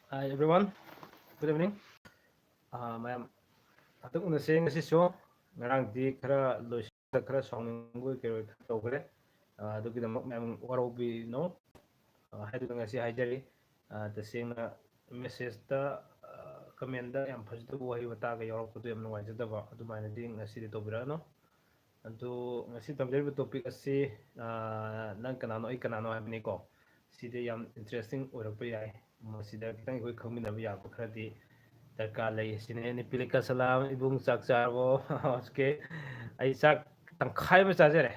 Hi everyone, good evening. Ma'am, atuk una sing si show ngarang di khara lois khara songning gu kero tawgre. Du ki damak ma'am waro bi no hai du ngasi haijari the sing na message ta comment da yam phajdu wahi wata ga yorok tu yam nuai jadaba adu maina di ngasi di tobira no. Adu ngasi tamjari topic asi nang kanano ai kanano habni ko. Sida yam interesting orak pa yai. Masida kitang koi khangmina ba yak khradi dरकार लई सिने नि पिलिका सलाम इबुंग चाक चारबो okay I चाक तंखाय में चाजरे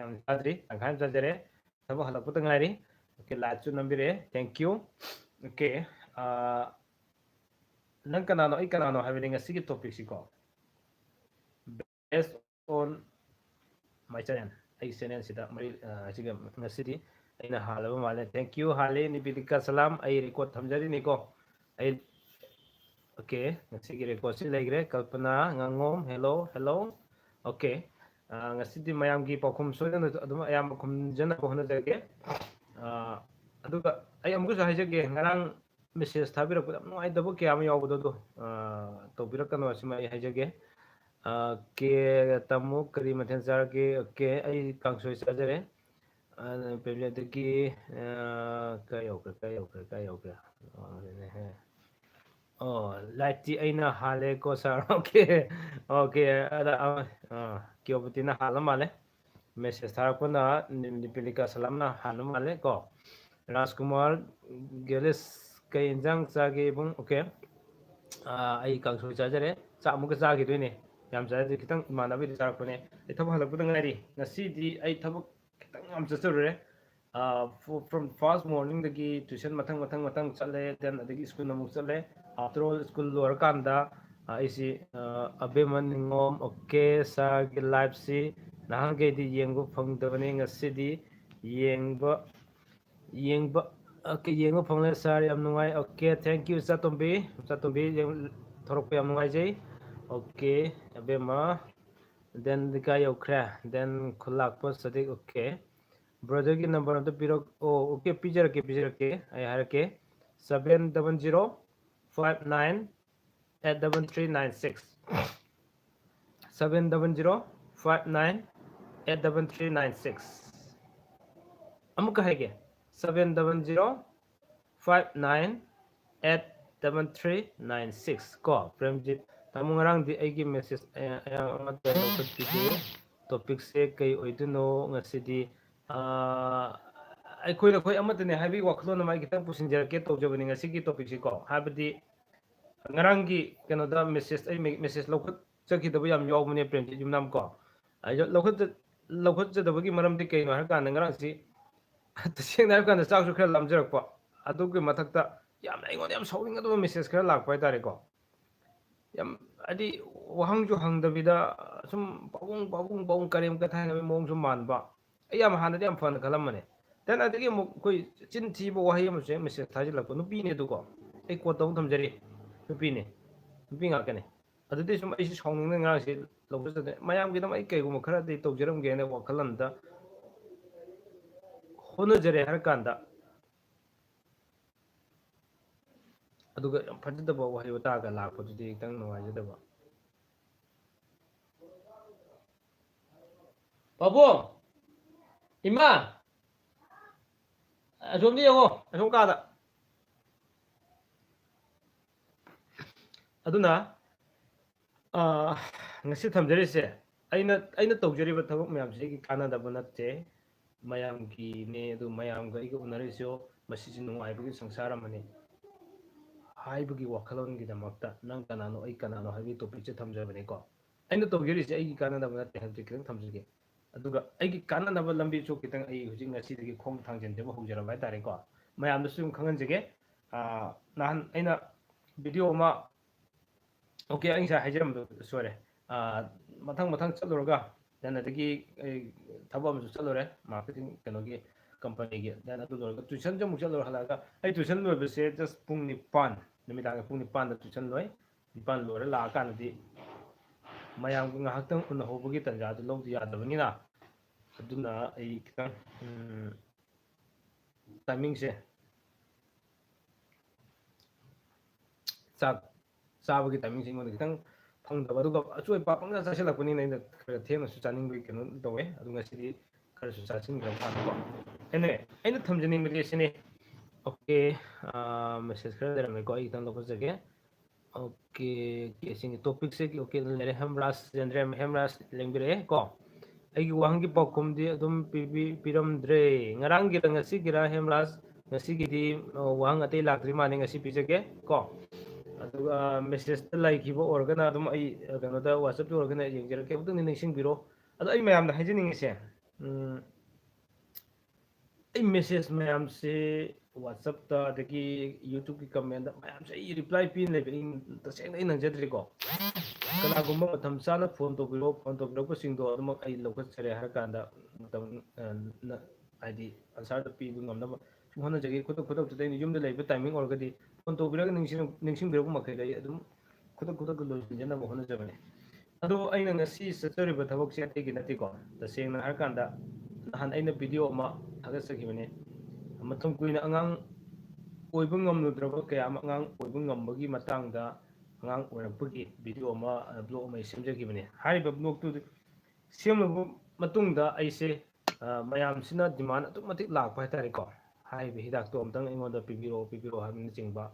याम चाद्री तंखाय में चाजरे तब हलकु तंगारी okay लाचु नंबिरे thank you okay नंग कनानो आई कनानो highway ngasi ki topic si ko based on my channel ai channel sida mari siga ngasi di aina halaba male thank you hale ni pilika salam ai record thamjari ni ko ai Oke, ngasi kira kosi lagi re kalpana ngangom hello hello. Oke, ngasi di mayam ki pakum so dan aduma ayam pakum jana ko hona jage. Aduga ayam ko sa jage ngarang message thabira ko no ai dabu ke am yaw bodo do. To bira kan wasi mai jage. Ke tamu kari mathen jar ke ke ai kangso sa jare. Pemja de ki kayo ka. Oh, lati ay na hale ko sa okay. Okay, ada kyo buti na hala male. Message thara ko na nipilika salam na hala male ko. Rajkumar Gelis kay injang sa bung okay. Ay kang so sa jare sa mo ka sa gi ne. Yam sa di kitang manabi di sa ko ne. Ito ba halak budang ngari. Ngasi di ay tabak kitang am sa sure. From first morning dagi tuition matang chale then adagi school namuk chale after all school lor kanda isi abeman ngom okay sa gi live si nahang ge di yengbo phangdabani ngasi di yengba yengba okay yengba phangle sar yam nungai okay thank you chatombi yang thorok yam nungai jai okay abema then the guy okra then khulak po sadik okay brother की number तो पिरो ओ okay पिजर के आई हर के 70059 83396 70059 83396 अमुक है के 70059 83396 को प्रेमजीत तमु ngarang di aigi message ayang amat topic se kai oiduno ngasidi ꯑꯩꯈꯣꯏꯅ ꯑꯩꯈꯣꯏ ꯑꯃꯠꯇꯅꯦ ꯍꯥꯏꯕꯒꯤ ꯋꯥꯈꯜꯂꯣꯟ ꯑꯃ ꯑꯩ ꯈꯤꯇꯪ ꯄꯨꯁꯤꯟꯖꯔꯛꯀꯦ ꯇꯧꯖꯕꯅꯤ ꯉꯁꯤꯒꯤ ꯇꯣꯄꯤꯛꯁꯤꯀꯣ ꯍꯥꯏꯕꯗꯤ ꯉꯔꯥꯡꯒꯤ ꯀꯩꯅꯣꯗ ꯃꯦꯁꯦꯖ ꯑꯩ ꯃꯦꯁꯦꯖ ꯂꯧꯈꯠꯆꯈꯤꯗꯕ ꯌꯥꯝ ꯌꯥꯎꯕꯅꯦ ꯄ꯭ꯔꯦꯝꯖꯤꯠ ꯌꯨꯝꯅꯥꯝ ꯀꯣ ꯂꯧꯈꯠꯆꯗꯕꯒꯤ ꯃꯔꯝꯗꯤ ꯀꯩꯅꯣ ꯍꯥꯏꯔ ꯀꯥꯟꯗ ꯉꯔꯥꯡꯁꯤ ꯇꯁꯦꯡꯅ ꯍꯥꯏꯕ ꯀꯥꯟꯗ ꯆꯥꯛꯁꯨ ꯈꯔ ꯂꯥꯝꯖꯔꯛꯄ ꯑꯗꯨꯒꯤ ꯃꯊꯛꯇ ꯌꯥꯝꯅ ꯑꯩꯉꯣꯟꯗ ꯌꯥꯝ ꯁꯥꯎꯅꯤꯡꯒꯗꯕ ꯃꯦꯁꯦꯖ ꯈꯔ ꯂꯥꯛꯄ ꯍꯥꯏꯇꯥꯔꯦꯀꯣ ꯌꯥꯝ ꯍꯥꯏꯗꯤ ꯋꯥꯍꯪꯁꯨ ꯍꯪꯗꯕꯤꯗ ꯁꯨꯝ ꯄꯥꯕꯨꯡ ꯀꯔꯦꯝ ꯀꯊꯥꯏꯅꯕꯒꯤ ꯃꯑꯣꯡꯁꯨ ꯃꯥꯟꯕ ꯑꯩ ꯌꯥꯝ ꯍꯥꯟꯅꯗꯤ ꯌꯥꯝ ꯐꯅ ꯈꯜꯂꯝꯕꯅꯦ then adagi amuk koi chin thiba wahi amse message thajilakko nupi ne duko ai ko taw thamjari nupi ne nupi ngakane adudi sum ai sawningna ngang si lobjade mayam gidam ai kai gum khara dei tawjaram ge ne wakhalamda hono jare har kanda aduga fajidaba wahi wata ga lakpo dudi tang nuwajadaba babu ima asomdi yango asom kada aduna ngasi thamjarise aina tawjariba thabak mayam se gi kanadaba natte mayam ki ne du mayam ga iga unarisyo masisi nungaibagi sangsara mani haibagi wakhalon gi damakta nang kanano ai kanano habi topic che thamjabani ko aina tawjarise ai gi kanadaba natte habji kitang thamjige aduga ai gi kanadaba lambi chu kitang ai hujing ngasi dagi khong thangjen deba hujara bai tare ko mayam da sum khangan jige nahan aina video ma okay anh sai hajaram sore mathang chaluraga dan adagi thaba am chalure marketing kanogi company gi dan adu lorga tuition jam chalur halaga ai tuition lo bese just pung nipan nimidang pung nipan da tuition loi nipan lore la kan di mayam ga haktang un hobugi tanja du lodi yadabani na aduna ai kitang timing se ꯆꯥꯛ ꯆꯥꯕꯒꯤ ꯇꯥꯏꯃꯤꯡꯁꯦ ꯑꯩꯉꯣꯟꯗ ꯈꯤꯇꯪ ꯐꯪꯗꯕ ꯑꯗꯨꯒ ꯑꯆꯣꯏ ꯑꯄꯥ ꯄꯪꯆꯥ ꯆꯥꯁꯤꯜꯂꯛꯄꯅꯤꯅ ꯑꯩꯅ ꯈꯔ ꯊꯦꯡꯅꯁꯨ ꯆꯥꯅꯤꯡꯕꯒꯤ ꯀꯩꯅꯣ ꯇꯧꯋꯦ ꯑꯗꯨ ꯉꯁꯤꯗꯤ ꯈꯔꯁꯨ ꯆꯥꯁꯤꯟꯈ꯭ꯔꯕ ꯀꯥꯟꯗꯀꯣ ꯑꯩꯅ ꯊꯝꯖꯅꯤꯡꯕꯗꯤ ꯁꯤꯅꯤ ओके मैसेज खर लेरमेको आई खितंग लौजगे ओके केसिंग टॉपिक से ओके लेरे हेमराज जेंद्रे हेमराज लेंबिरे को ꯑꯩꯒꯤ ꯋꯥꯍꯪꯒꯤ ꯄꯥꯎꯈꯨꯝꯗꯤ ꯑꯗꯨꯝ ꯄꯤꯔꯝꯗ꯭ꯔꯦ ꯉꯔꯥꯡꯒꯤꯗ ꯉꯁꯤꯒꯤꯔ ꯍꯦꯝꯔꯥꯖ ꯉꯁꯤꯒꯤꯗꯤ ꯋꯥꯍꯪ ꯑꯇꯩ ꯂꯥꯛꯇ꯭ꯔꯤ ꯃꯥꯜꯂꯦ ꯉꯁꯤ ꯄꯤꯖꯒꯦ ꯀꯣ ꯑꯗꯨꯒ ꯃꯦꯁꯦꯖꯇ ꯂꯩꯈꯤꯕ ꯑꯣꯏꯔꯒꯅ ꯑꯗꯨꯝ ꯑꯩ ꯀꯩꯅꯣꯗ ꯋꯥꯆꯞꯇ ꯑꯣꯏꯔꯒꯅ ꯌꯦꯡꯖꯔꯛꯀꯦ ꯑꯃꯨꯛꯇꯪꯗꯤ ꯅꯤꯡꯁꯤꯡꯕꯤꯔꯣ ꯑꯗꯣ ꯑꯩ ꯃꯌꯥꯝꯗ ꯍꯥꯏꯖꯅꯤꯡꯉꯤꯁꯦ ꯑꯩ ꯃꯦꯁꯦꯖ ꯃꯌꯥꯝꯁꯦ ꯋꯥꯆꯞꯇ ꯑꯗꯒꯤ ꯌꯨꯇ꯭ꯌꯨꯕꯀꯤ ꯀꯃꯦꯟꯗ ꯃꯌꯥꯝꯁꯦ ꯑꯩ ꯔꯤꯄ꯭ꯂꯥꯏ ꯄꯤꯅ ꯂꯩꯕ ꯑꯩ ꯇꯁꯦꯡꯅ ꯑꯩ ꯅꯪꯖꯗ꯭ꯔꯤꯀꯣ ꯀꯅꯥꯒꯨꯝꯕ ꯃꯇꯝ ꯆꯥꯅ ꯐꯣꯟ ꯇꯧꯕꯤꯔꯛꯄꯁꯤꯡꯗꯣ ꯑꯗꯨꯃꯛ ꯑꯩ ꯂꯧꯈꯠꯆꯔꯦ ꯍꯥꯏꯔ ꯀꯥꯟꯗ ꯃꯇꯝ ꯍꯥꯏꯗꯤ ꯑꯟꯁꯥꯔꯗ ꯄꯤꯕ ꯉꯝꯅꯕ ꯁꯨꯝ ꯍꯣꯠꯅꯖꯒꯦ ꯈꯨꯗꯛꯇ ꯑꯩꯅ ꯌꯨꯝꯗ ꯂꯩꯕ ꯇꯥꯏꯃꯤꯡ ꯑꯣꯏꯔꯒꯗꯤ ꯐꯣꯟ ꯇꯧꯕꯤꯔꯒ ꯅꯤꯡꯁꯤꯡꯕꯤꯔꯛꯄ ꯃꯈꯩꯗ ꯑꯩ ꯑꯗꯨꯝ ꯈꯨꯗꯛꯇ ꯂꯣꯏꯁꯤꯟꯖꯅꯕ ꯍꯣꯠꯅꯖꯕꯅꯤ ꯑꯗꯣ ꯑꯩꯅ ꯉꯁꯤ ꯆꯠꯆꯔꯤꯕ ꯊꯕꯛꯁꯦ ꯑꯇꯩꯒꯤ ꯅꯠꯇꯦꯀꯣ ꯇꯁꯦꯡꯅ ꯍꯥꯏꯔꯀꯥꯟꯗ ꯅꯍꯥꯟ ꯑꯩꯅ ꯚꯤꯗꯤꯑꯣ ꯑꯃ ꯊꯥꯒꯠꯆꯈꯤꯕꯅꯤ ꯃꯇꯝ ꯀꯨꯏꯅ ꯑꯉꯥꯡ ꯑꯣꯏꯕ ꯉꯝꯂꯨꯗ꯭ꯔꯕ ꯀꯌꯥ ꯑꯃ ꯑꯉꯥꯡ ꯑꯣꯏꯕ ꯉꯝꯕꯒꯤ ꯃꯇꯥꯡꯗ ꯑꯉꯥꯡ ꯑꯣꯏꯔꯛꯄꯒꯤ ꯚꯤꯗꯤꯑꯣ ꯑꯃ ꯕ꯭ꯂꯣꯛ ꯑꯃ ꯁꯦꯝꯖꯈꯤꯕꯅꯤ ꯍꯥꯏꯔꯤꯕ ꯕ꯭ꯂꯣꯛꯇꯨ ꯁꯦꯝꯂꯕ ꯃꯇꯨꯡꯗ ꯑꯩꯁꯦ ꯃꯌꯥꯝꯁꯤꯅ ꯗꯤꯃꯥꯟ ꯑꯗꯨꯛꯀꯤ ꯃꯇꯤꯛ ꯂꯥꯛꯄ ꯍꯥꯏꯇꯥꯔꯦꯀꯣ ꯍꯥꯏꯔꯤꯕ ꯍꯤꯗꯥꯛꯇꯣ ꯑꯃꯨꯛꯇꯪ ꯑꯩꯉꯣꯟꯗ ꯄꯤꯕꯤꯔꯛꯑꯣ ꯍꯥꯏꯕꯅꯆꯤꯡꯕ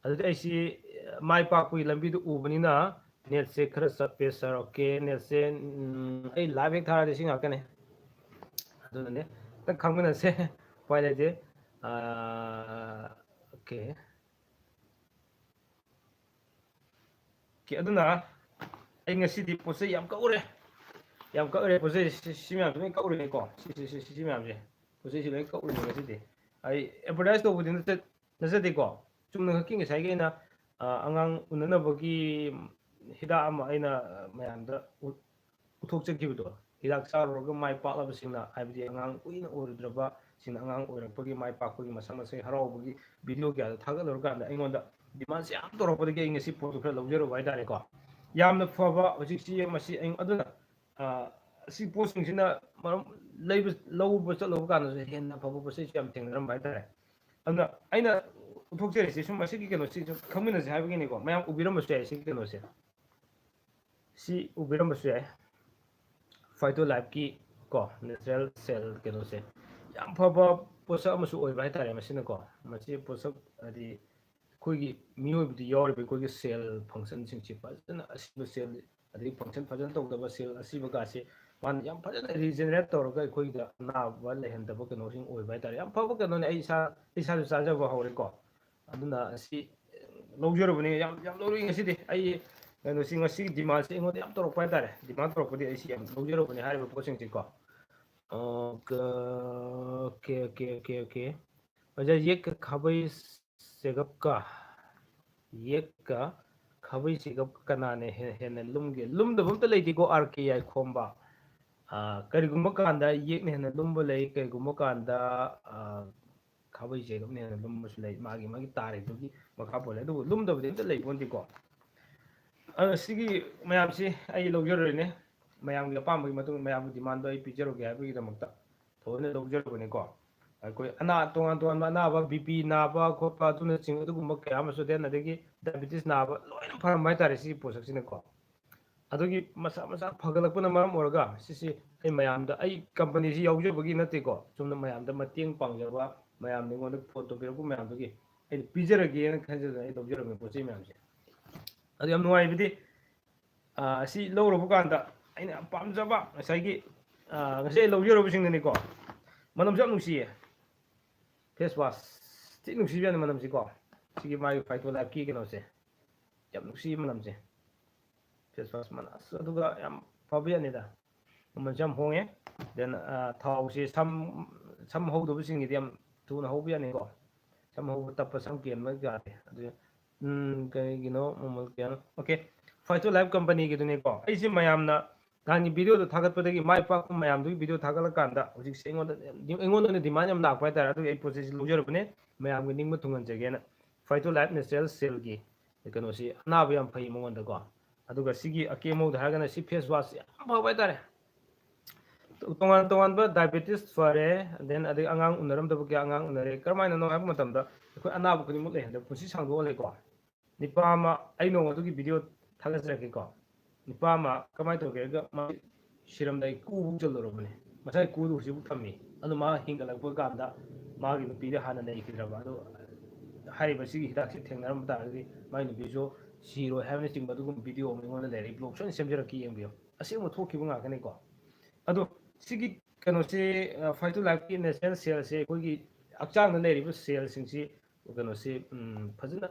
ꯑꯗꯨꯗꯤ ꯑꯩꯁꯤ ꯃꯥꯏ ꯄꯥꯛꯄꯒꯤ ꯂꯝꯕꯤꯗꯨ ꯎꯕꯅꯤꯅ ꯅꯦꯠꯁꯦ ꯈꯔ ꯆꯠꯄꯦ ꯁꯥꯔ ꯑꯣꯀꯦ ꯅꯦꯠꯁꯦ ꯑꯩ ꯂꯥꯏꯚ ꯍꯦꯛ ꯊꯥꯔꯗꯤ ꯁꯤ ꯉꯥꯛꯇꯅꯦ ꯑꯗꯨꯅꯅꯦ ꯈꯤꯇꯪ ꯈꯪꯃꯤꯟꯅꯁꯦ ꯎꯄꯥꯏ ꯂꯩꯇꯦ ओके ꯑꯗꯨꯅ ꯑꯩ ꯉꯁꯤꯗꯤ ꯄꯣꯠ ꯆꯩ ꯌꯥꯝ ꯀꯛꯎꯔꯦ ꯄꯣꯠ ꯆꯩ ꯁꯤ ꯃꯌꯥꯝꯁꯦ ꯂꯣꯏ ꯀꯛꯎꯔꯦꯀꯣ ꯁꯤ ꯃꯌꯥꯝꯁꯦ ꯄꯣꯠ ꯆꯩꯁꯤ ꯂꯣꯏ ꯀꯛꯎꯔꯦ ꯉꯁꯤꯗꯤ ꯑꯩ ꯑꯦꯗꯚꯔꯇꯥꯏꯁ ꯇꯧꯕꯗꯤ ꯅꯠꯆꯗꯦꯀꯣ ꯆꯨꯝꯅ ꯈꯛꯀꯤ ꯉꯁꯥꯏꯒꯤ ꯑꯩꯅ ꯑꯉꯥꯡ ꯎꯅꯅꯕꯒꯤ ꯍꯤꯗꯥꯛ ꯑꯃ ꯑꯩꯅ ꯃꯌꯥꯝꯗ ꯎꯠꯊꯣꯛꯆꯈꯤꯕꯗꯣ ꯍꯤꯗꯥꯛ ꯆꯥꯔꯨꯔꯒ ꯃꯥꯏ ꯄꯥꯛꯂꯕꯁꯤꯡꯅ ꯍꯥꯏꯕꯗꯤ ꯑꯉꯥꯡ ꯀꯨꯏꯅ ꯑꯣꯏꯔꯨꯗ꯭ꯔꯕ ꯁꯤꯡꯅ ꯑꯉꯥꯡ ꯑꯣꯏꯔꯛꯄꯒꯤ ꯃꯥꯏ ꯄꯥꯛꯄꯒꯤ ꯃꯁꯛ ꯃꯁꯛ ꯍꯔꯥꯎꯕꯒꯤ ꯚꯤꯗꯤꯑꯣ ꯀꯌꯥꯗꯣ ꯊꯥꯒꯠꯂꯨꯔꯀꯥꯟꯗ ꯑꯩꯉꯣꯟꯗ ꯗꯤꯃꯥꯟꯁꯦ ꯌꯥꯝ ꯇꯧꯔꯛꯄꯗꯒꯤ ꯑꯩ ꯉꯁꯤ ꯄꯣꯠꯇꯣ ꯈꯔ ꯂꯧꯖꯔꯨꯕ ꯍꯥꯏꯇꯥꯔꯦꯀꯣ ꯌꯥꯝꯅ ꯐꯕ ꯍꯧꯖꯤꯛꯁꯤ ꯃꯁꯤ ꯑꯗꯨꯅ ꯑꯁꯤ ꯄꯣꯠꯁꯤꯡꯁꯤꯅ ꯃꯔꯝ ꯂꯧꯕ ꯆꯠꯂꯨꯕ ꯀꯥꯟꯗꯁꯨ ꯍꯦꯟꯅ ꯐꯕ ꯄꯣꯠ ꯆꯩꯁꯨ ꯌꯥꯝ ꯊꯦꯡꯅꯔꯝꯕ ꯍꯥꯏꯇꯥꯔꯦ ꯑꯗꯨꯅ ꯑꯩꯅ ꯎꯠꯊꯣꯛꯆꯔꯤꯁꯦ ꯁꯨꯝ ꯃꯁꯤꯒꯤ ꯀꯩꯅꯣꯁꯤ ꯁꯨꯝ ꯈꯪꯃꯤꯟꯅꯁꯦ ꯍꯥꯏꯕꯒꯤꯅꯤꯀꯣ ꯃꯌꯥꯝ ꯎꯕꯤꯔꯝꯕꯁꯨ ꯌꯥꯏ ꯁꯤꯒꯤ ꯀꯩꯅꯣꯁꯦ ꯁꯤ ꯎꯕꯤꯔꯝꯕꯁꯨ ꯌꯥꯏ ꯐꯥꯏꯇꯣ ꯂꯥꯏꯐꯀꯤ ꯀꯣ ꯅꯦꯆꯔꯦꯜ ꯁꯦꯜ ꯀꯩꯅꯣꯁꯦ ꯌꯥꯝ ꯐꯕ ꯄꯣꯠꯁꯛ ꯑꯃꯁꯨ ꯑꯣꯏꯕ ꯍꯥꯏꯇꯥꯔꯦ ꯃꯁꯤꯅꯀꯣ ꯃꯁꯤ ꯄꯣꯠꯁꯛ ꯍꯥꯏꯗꯤ ꯑꯩꯈꯣꯏꯒꯤ ꯃꯤꯑꯣꯏꯕꯗ ꯌꯥꯎꯔꯤꯕ ꯑꯩꯈꯣꯏꯒꯤ ꯁꯦꯜ ꯐꯪꯁꯟꯁꯤꯡꯁꯤ ꯐꯖꯅ ꯑꯁꯤꯕ ꯁꯦꯜ ꯑꯗꯒꯤ ꯐꯪꯁꯟ ꯐꯖꯅ ꯇꯧꯗꯕ ꯁꯦꯜ ꯑꯁꯤꯕꯒꯥꯁꯤ ꯃꯥꯅ ꯌꯥꯝ ꯐꯖꯅ ꯔꯤꯖꯦꯅꯦꯔꯦꯠ ꯇꯧꯔꯒ ꯑꯩꯈꯣꯏꯗ ꯑꯅꯥꯕ ꯂꯩꯍꯟꯗꯕ ꯀꯩꯅꯣꯁꯤꯡ ꯑꯣꯏꯕ ꯍꯥꯏꯇꯥꯔꯦ ꯌꯥꯝ ꯐꯕ ꯀꯩꯅꯣꯅꯦ ꯑꯩ ꯏꯁꯥꯁꯨ ꯆꯥꯖꯕ ꯍꯧꯔꯦꯀꯣ ꯑꯗꯨꯅ ꯑꯁꯤ ꯂꯧꯖꯔꯨꯕꯅꯤ ꯌꯥꯝ ꯂꯧꯔꯛꯏ ꯉꯁꯤꯗꯤ ꯑꯩ ꯀꯩꯅꯣꯁꯤ ꯉꯁꯤꯒꯤ ꯗꯤꯃꯥꯟꯁꯦ ꯑꯩꯉꯣꯟꯗ ꯌꯥꯝ ꯇꯧꯔꯛꯄ ꯍꯥꯏꯇꯥꯔꯦ ꯗꯤꯃꯥꯟ ꯇꯧꯔꯛꯄꯗꯤ ꯑꯩꯁꯤ ꯌꯥꯝ ꯂꯧꯖꯔꯨꯕꯅꯤ ꯍꯥꯏꯔꯤꯕ ꯄꯣꯠꯁꯤꯡꯁꯤꯀꯣ ओके अच्छा ये खबई चेगप का खबई चेगप कनाने हेन लुमदब अमता लेतीको आरके याई खोम्बा करिगुम्बा कांदा येकने हेन लुम्बा लई करिगुम्बा कांदा खबई चेगपने हेन लुम्बसु लई मागी तारेदुगी मखा पोले अदु लुमदबदि अमता लेबोंदिको सिगी मयामसी अई लौजरने ꯃꯌꯥꯝꯒꯤ ꯑꯄꯥꯝꯕꯒꯤ ꯃꯇꯨꯡ ꯃꯌꯥꯝꯒꯤ ꯗꯤꯃꯥꯟꯗꯣ ꯑꯩ ꯄꯤꯖꯔꯨꯒꯦ ꯍꯥꯏꯕꯒꯤꯗꯃꯛꯇ ꯊꯑꯣꯏꯅ ꯂꯧꯖꯔꯨꯕꯅꯤꯀꯣ ꯑꯩꯈꯣꯏ ꯇꯣꯉꯥꯟ ꯇꯣꯉꯥꯟꯕ ꯑꯅꯥꯕ ꯕꯤ.ꯄꯤ ꯅꯥꯕ ꯈꯣꯠꯄ ꯑꯗꯨꯅꯆꯤꯡꯕ ꯑꯗꯨꯒꯨꯝꯕ ꯀꯌꯥ ꯑꯃꯁꯨ ꯗꯦꯟ ꯑꯗꯒꯤ ꯗꯥꯏꯕꯦꯇꯤꯁ ꯅꯥꯕ ꯂꯣꯏꯅ ꯐꯔꯝꯕ ꯍꯥꯏꯇꯥꯔꯦ ꯁꯤꯒꯤ ꯄꯣꯠꯁꯛꯁꯤꯅꯀꯣ ꯑꯗꯨꯒꯤ ꯃꯁꯥ ꯐꯒꯠꯂꯛꯄꯅ ꯃꯔꯝ ꯑꯣꯏꯔꯒ ꯁꯤꯁꯤ ꯑꯩ ꯃꯌꯥꯝꯗ ꯑꯩ ꯀꯝꯄꯅꯤꯁꯤ ꯌꯥꯎꯖꯕꯒꯤ ꯅꯠꯇꯦꯀꯣ ꯆꯨꯝꯅ ꯃꯌꯥꯝꯗ ꯃꯇꯦꯡ ꯄꯥꯡꯖꯕ ꯃꯌꯥꯝꯅ ꯑꯩꯉꯣꯟꯗ ꯐꯣꯟ ꯇꯧꯕꯤꯔꯛꯄ ꯃꯌꯥꯝꯗꯨꯒꯤ ꯑꯩ ꯄꯤꯖꯔꯒꯦꯅ ꯈꯟꯖꯗꯅ ꯑꯩ ꯂꯧꯖꯔꯝꯃꯤ ꯄꯣꯠ ꯆꯩ ꯃꯌꯥꯝꯁꯦ ꯑꯗꯨ ꯌꯥꯝ ꯅꯨꯡꯉꯥꯏꯕꯗꯤ ꯑꯁꯤ ꯂꯧꯔꯨꯕ ꯀꯥꯟꯗ ꯑꯩꯅ ꯌꯥꯝ ꯄꯥꯝꯖꯕ ꯉꯁꯥꯏꯒꯤ ꯉꯁꯤ ꯑꯩ ꯂꯧꯖꯔꯨꯕꯁꯤꯡꯗꯨꯅꯤꯀꯣ ꯃꯅꯝꯁꯨ ꯌꯥꯝ ꯅꯨꯡꯁꯤꯌꯦ ꯐꯦꯁ ꯋꯥꯁ ꯊꯤ ꯅꯨꯡꯁꯤꯕ ꯌꯥꯅꯤ ꯃꯅꯝꯁꯤꯀꯣ ꯁꯤꯒꯤ ꯃꯥꯒꯤ ꯐꯥꯏꯇꯣ ꯂꯥꯏꯐꯀꯤ ꯀꯩꯅꯣꯁꯦ ꯌꯥꯝ ꯅꯨꯡꯁꯤꯕ ꯃꯅꯝꯁꯦ ꯐꯦꯁ ꯋꯥꯁ ꯃꯅꯝ ꯑꯗꯨꯒ ꯌꯥꯝ ꯐꯕ ꯌꯥꯅꯤꯗ ꯃꯃꯜꯁꯨ ꯌꯥꯝ ꯍꯣꯡꯉꯦ ꯗꯦꯟ ꯊꯥꯎꯁꯤ ꯁꯝ ꯍꯧꯗꯕꯁꯤꯡꯒꯤꯗꯤ ꯌꯥꯝ ꯊꯨꯅ ꯍꯧꯕ ꯌꯥꯅꯤꯀꯣ ꯁꯝ ꯍꯧꯕ ꯇꯞꯄ ꯁꯝ ꯀꯦꯟꯕ ꯌꯥꯗꯦ ꯑꯗꯨ ꯀꯩꯒꯤꯅꯣ ꯃꯃꯜ ꯀꯌꯥꯅꯣ ꯑꯣꯀꯦ ꯐꯥꯏꯇꯣ ꯂꯥꯏꯐ ꯀꯝꯄꯅꯤꯒꯤꯗꯨꯅꯤꯀꯣ ꯑꯩꯁꯦ ꯃꯌꯥꯝꯅ ꯅꯍꯥꯟꯒꯤ ꯚꯤꯗꯤꯑꯣꯗꯣ ꯊꯥꯒꯠꯄꯗꯒꯤ ꯃꯥꯏ ꯄꯥꯛꯄ ꯃꯌꯥꯝꯗꯨꯒꯤ ꯚꯤꯗꯤꯑꯣ ꯊꯥꯒꯠꯂꯀꯥꯟꯗ ꯍꯧꯖꯤꯛꯁꯦ ꯑꯩꯉꯣꯟꯗ ꯗꯤꯃꯥꯟ ꯌꯥꯝ ꯂꯥꯛꯄ ꯍꯥꯏꯇꯥꯔꯦ ꯑꯗꯨꯒꯤ ꯑꯩ ꯄꯣꯠꯆꯩꯁꯤ ꯂꯧꯖꯔꯨꯕꯅꯦ ꯃꯌꯥꯝꯒꯤ ꯅꯤꯡꯕ ꯊꯨꯡꯍꯟꯖꯒꯦꯅ ꯐꯥꯏꯇꯣ ꯂꯥꯏꯐ ꯅꯦꯆꯔꯦꯜ ꯁꯦꯜꯒꯤ ꯀꯩꯅꯣꯁꯤ ꯑꯅꯥꯕ ꯌꯥꯝ ꯐꯩ ꯃꯉꯣꯟꯗꯀꯣ ꯑꯗꯨꯒ ꯁꯤꯒꯤ ꯑꯀꯦꯃꯧꯗ ꯍꯥꯏꯔꯒꯅ ꯁꯤ ꯐꯦꯁ ꯋꯥꯁ ꯌꯥꯝ ꯐꯕ ꯍꯥꯏꯇꯥꯔꯦ ꯇꯣꯉꯥꯟ ꯇꯣꯉꯥꯟꯕ ꯗꯥꯏꯕꯦꯇꯤꯁ ꯐꯔꯦ ꯗꯦꯟ ꯑꯗꯩ ꯑꯉꯥꯡ ꯎꯅꯔꯝꯗꯕ ꯀꯌꯥ ꯑꯉꯥꯡ ꯎꯅꯔꯦ ꯀꯔꯝꯍꯥꯏꯅꯅꯣ ꯍꯥꯏꯕ ꯃꯇꯝꯗ ꯑꯩꯈꯣꯏ ꯑꯅꯥꯕ ꯈꯨꯗꯤꯡꯃꯛ ꯂꯩꯍꯟꯗꯕ ꯄꯨꯟꯁꯤ ꯁꯥꯡꯗꯣꯛꯍꯜꯂꯦꯀꯣ nipa ama ai no adu gi video thagasrake ko nipa ama kamai to ge ga ma siram dai ku bu jol ro bane masai ku du si bu thami adu ma hingalak pa ganda ma gi nupi de hana nei kidra ba adu hari ba sigi hidak si thengnaram ta gi mai nupi jo siro havne ching ba du video mi ngona le blog so semjara ki yeng bio ase mo thoki bu nga kane ko adu sigi kano se fight to life in national cell se ko gi akchang na leri bu cell sing si kano se phajna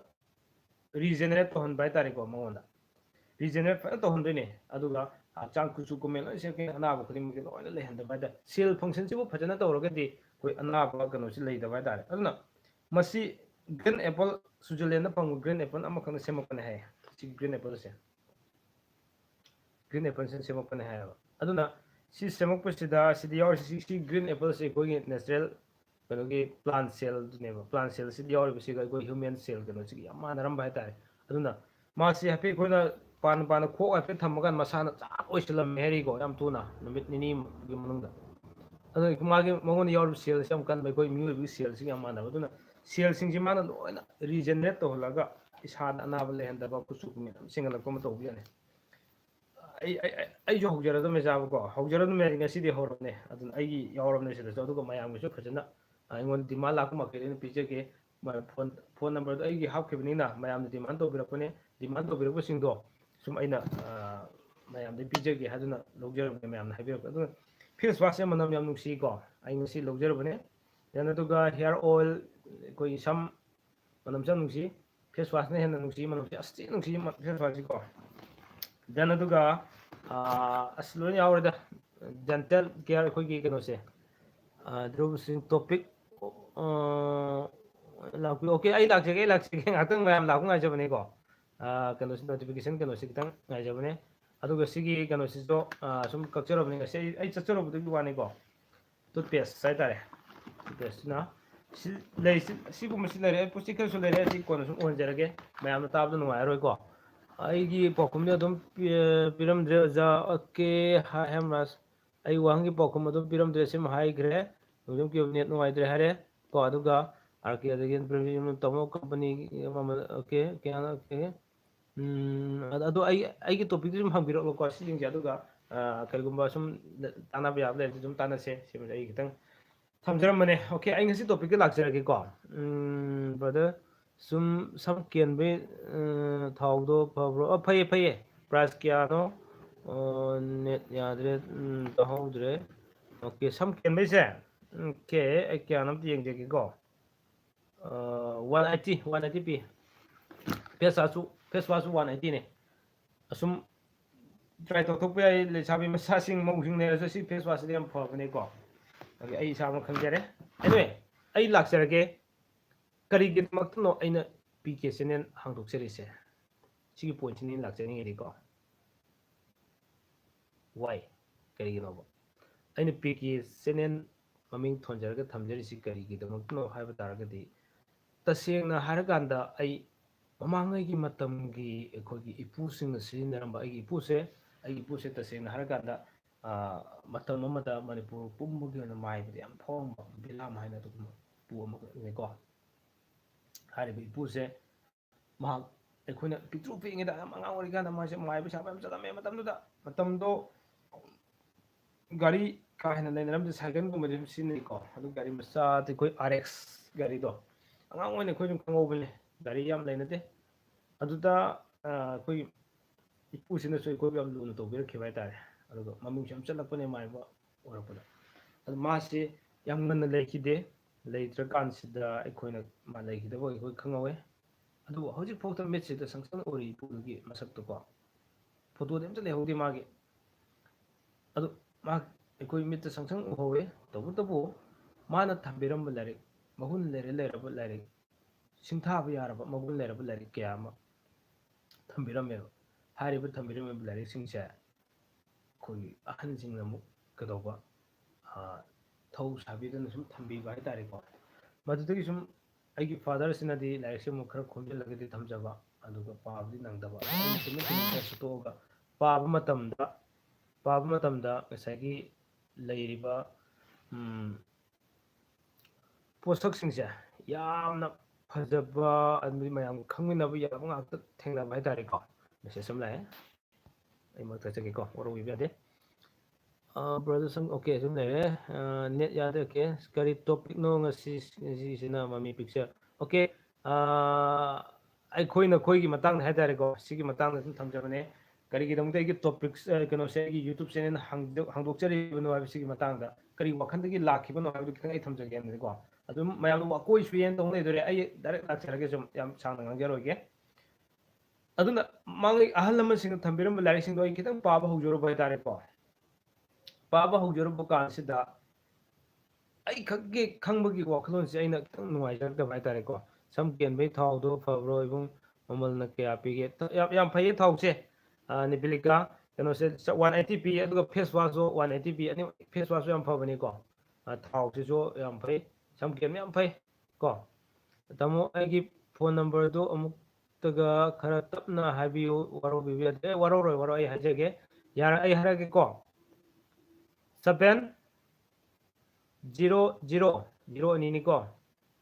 regenerate to han bai tare ko mongona regenerate fa to han de ne aduga chang ku chu ko mel se ke ana ba khrim ke loina le han da bai da cell function si bu phajna to ro ga di koi ana ba kano si lei da bai tare aduna masi green apple switzerland na pang green apple ama khana sema kan hai si green apple se green apple se sema kan hai aduna si sema pa sida sidi yaw si green apple se koi natural kano ki plant cell ne ba plant cell si yaw ba si koi human cell kano si amma naram bai tare aduna ma si happy koi na pan kho happy thamagan masana cha oisilam meri go yam tuna numit nini gi manungda adu magi mangon yaw cell sam kan bai koi mu bi cell si amma na aduna cell sing ji mana loina regenerate to laga isan anaba le handa ba kusu mi singal ko ma to bi ne ai jo hojara do me jaba ko hojara do me ngasi di horone adun ai yawram ne sida do ko mayam gi su khajana ai ngon dima la ko ma ke ne pije ke ma phone number do ai gi hap khibni na mayam di man to bi rakone demand to bi rak sing do sum aina mayam di pije ge haduna logjar ne mayam na habi ko face wash ma nam yam nuksi ko ai ngasi logjar bane yana to ga hair oil ko sam manam sam nuksi face wash ne hen nuksi manam asti nuksi face wash ko dan aduga aslo ni awrada dental care ko gi kano se drobsing topic la ku okay ai lak je ngatang mayam la ku ngai jabane ko kano se notification kano se kitang ngai jabane aduga sigi kano se do sum culture of ni se ai chachoro bu du wani ko toothpaste sai tare toothpaste na si lei si bu masi lere pusi kan so lere si kono sum on jarage mayam ta tab du ngai roi ko aigi pokum ne dum piram dre za okay ha hamras ai wangi pokum dum piram dre sim hai gre dum ki net no ai dre hare ko aduga arki again premium tomo company okay kya okay ado ai ki topic dum hang biro ko si jing aduga kalgumba sum tana ba le dum tana se sim ai kitang thamjaram mane okay ai ngasi topic lak jarage ko brother sum sam kian be thau do phabro phai phai price kya no net yadre to haudre okay sam kian be se okay ai kya nam ti yeng je ki go 180 pi face wash 180 ne asum try to thok pe ai le sabi ma sa sing mo sing ne si face wash ne am pha ne ko okay ai sa ma khang jare anyway ai lak jarage karigi makno aina pk channel hangdok serise sigi point ni lak chani ri ko why karigi no aina pk channel maming thonjar ga thamjari si karigi da makno haiba taraga di tasengna haraganda ai mamangai gi matam gi ekhogi ipu sing sirinaramba ai ipu se tasengna haraganda matam amada manipur pumbugi na mai bi am thong bilam haina to pu am ne ko haribi ipuse mahak ekhuna pitru pingi da angang ori kan ma se mai bi sabam chala me matam do gari ka hena le naram sagan ko mari sin ko adu gari masa ti koi rx gari do angang oi ne koi jum kango bele gari yam le nate adu da koi ipuse na soi ko yam lu no to bir khibai tare adu mamung sam chala ko ne mai ba ora pa adu ma se yam ngan le ki de leitra kan sida ekhona ma le ki da bo koi khangawe adu hojik phokta match da sanction ori pugi masak to ko photo dem chale hodi magi adu ma ekoi mit ta sanction howe tabu mana thambiram balare mahun lere ba lare singtha ba yara ba magun lere ba lare kya ma thambiram me hari ba thambiram me lare singcha koi ahan sing na mu kadoba thau sabi da sum thambi ba hai tare ko madudagi sum aigi father sinadi like se mu khara khomje lagadi thamjaba aduga paabdi nangdaba sumi sutoga paaba matamda ngasagi leiriba posak singse yamna ꯐꯖꯕ ꯑꯗꯨꯗꯤ ꯃꯌꯥꯝ ꯈꯪꯃꯤꯟꯅꯕ ꯌꯥꯕ ꯉꯥꯛꯇ ꯊꯦꯡꯅꯕ ꯍꯥꯏꯇꯥꯔꯦꯀꯣ message ꯑꯃ ꯂꯥꯛꯑꯦ ꯑꯩ ꯃꯔꯛꯇ ꯆꯠꯒꯦꯀꯣ ꯋꯥꯔꯧꯕꯤꯕ ꯌꯥꯗꯦ ꯕ꯭ꯔꯗꯔ ꯁꯨꯝ ꯑꯣꯀꯦ ꯁꯨꯝ ꯂꯩꯔꯦ ꯅꯦꯠ ꯌꯥꯗꯦ ꯑꯣꯀꯦ ꯀꯔꯤ ꯇꯣꯄꯤꯛꯅꯣ ꯉꯁꯤꯁꯤꯅ ꯃꯃꯤ ꯄꯤꯛꯆꯔ ꯑꯣꯀꯦ ꯑꯩꯈꯣꯏꯒꯤ ꯃꯇꯥꯡꯗ ꯍꯥꯏꯇꯥꯔꯦꯀꯣ ꯁꯤꯒꯤ ꯃꯇꯥꯡꯗ ꯑꯗꯨꯝ ꯊꯝꯖꯕꯅꯦ ꯀꯔꯤꯒꯤꯗꯃꯛꯇ ꯑꯩꯒꯤ ꯇꯣꯄꯤꯛꯁ ꯀꯩꯅꯣꯁꯦ ꯑꯩꯒꯤ ꯌꯨꯇꯨꯕ ꯆꯦꯅꯦꯜ ꯍꯥꯡꯗꯣꯛꯆꯔꯤꯕꯅꯣ ꯍꯥꯏꯕꯁꯤꯒꯤ ꯃꯇꯥꯡꯗ ꯀꯔꯤ ꯋꯥꯈꯜꯗꯒꯤ ꯂꯥꯛꯈꯤꯕꯅꯣ ꯍꯥꯏꯕꯗꯨ ꯈꯤꯇꯪ ꯑꯩ ꯊꯝꯖꯒꯦꯅꯀꯣ ꯑꯗꯨꯝ ꯃꯌꯥꯝꯗ ꯋꯥꯀꯣꯏꯁꯨ ꯌꯦꯟ ꯇꯧꯅ ꯂꯩꯗꯣꯔꯦ ꯑꯩ ꯗꯥꯏꯔꯦꯛ ꯂꯥꯛꯆꯔꯒꯦ ꯁꯨꯝ ꯌꯥꯝ ꯁꯥꯡꯅ ꯉꯥꯡꯖꯔꯣꯏꯒꯦ ꯑꯗꯨꯅ ꯃꯥꯡꯉꯩ ꯑꯍꯜ ꯂꯃꯟꯁꯤꯡꯅ ꯊꯝꯕꯤꯔꯝꯕ ꯂꯥꯏꯔꯤꯛꯁꯤꯡꯗꯣ ꯑꯩ ꯈꯤꯇꯪ ꯄꯥꯕ ꯍꯧꯖꯔꯨꯕ ꯍꯥꯏꯇꯥꯔꯦꯀꯣ ꯄꯥꯕ ꯍꯧꯖꯔꯨꯕ ꯀꯥꯟꯁꯤꯗ ꯑꯩ ꯈꯛꯀꯤ ꯈꯪꯕꯒꯤ ꯋꯥꯈꯜꯂꯣꯟꯁꯦ ꯑꯩꯅ ꯈꯤꯇꯪ ꯅꯨꯡꯉꯥꯏꯖꯔꯛꯇꯕ ꯍꯥꯏꯇꯥꯔꯦꯀꯣ ꯁꯝ ꯀꯦꯟꯕꯒꯤ ꯊꯥꯎꯗꯣ ꯐꯕ꯭ꯔꯣ ꯏꯕꯨꯡ ꯃꯃꯜꯅ ꯀꯌꯥ ꯄꯤꯒꯦ ꯌꯥꯝ ꯐꯩꯌꯦ ꯊꯥꯎꯁꯦ ꯅꯤꯄꯤꯂꯤꯀꯥ ꯀꯩꯅꯣꯁꯦ 180 ꯄꯤ ꯑꯗꯨꯒ ꯐꯦꯁ ꯋꯥꯁꯁꯨ 180 ꯄꯤ ꯑꯅꯤ ꯐꯦꯁ ꯋꯥꯁꯁꯨ ꯌꯥꯝ ꯐꯕꯅꯤꯀꯣ ꯊꯥꯎꯁꯤꯁꯨ ꯌꯥꯝ ꯐꯩ ꯁꯝ ꯀꯦꯟꯕ ꯌꯥꯝ ꯐꯩ ꯀꯣ ꯇꯥꯃꯣ ꯑꯩꯒꯤ ꯐꯣꯟ ꯅꯝꯕꯔꯗꯨ ꯑꯃꯨꯛꯇꯒ ꯈꯔ ꯇꯞꯅ ꯍꯥꯏꯕꯤꯌꯨ ꯋꯥꯔꯧꯕꯤꯕ ꯌꯥꯗꯦ ꯋꯥꯔꯧꯔꯣꯏ ꯑꯩ ꯍꯥꯏꯖꯒꯦ ꯌꯥꯔꯦ ꯑꯩ ꯍꯥꯏꯔꯒꯦꯀꯣ 700 ꯑꯅꯤꯅꯤꯀꯣ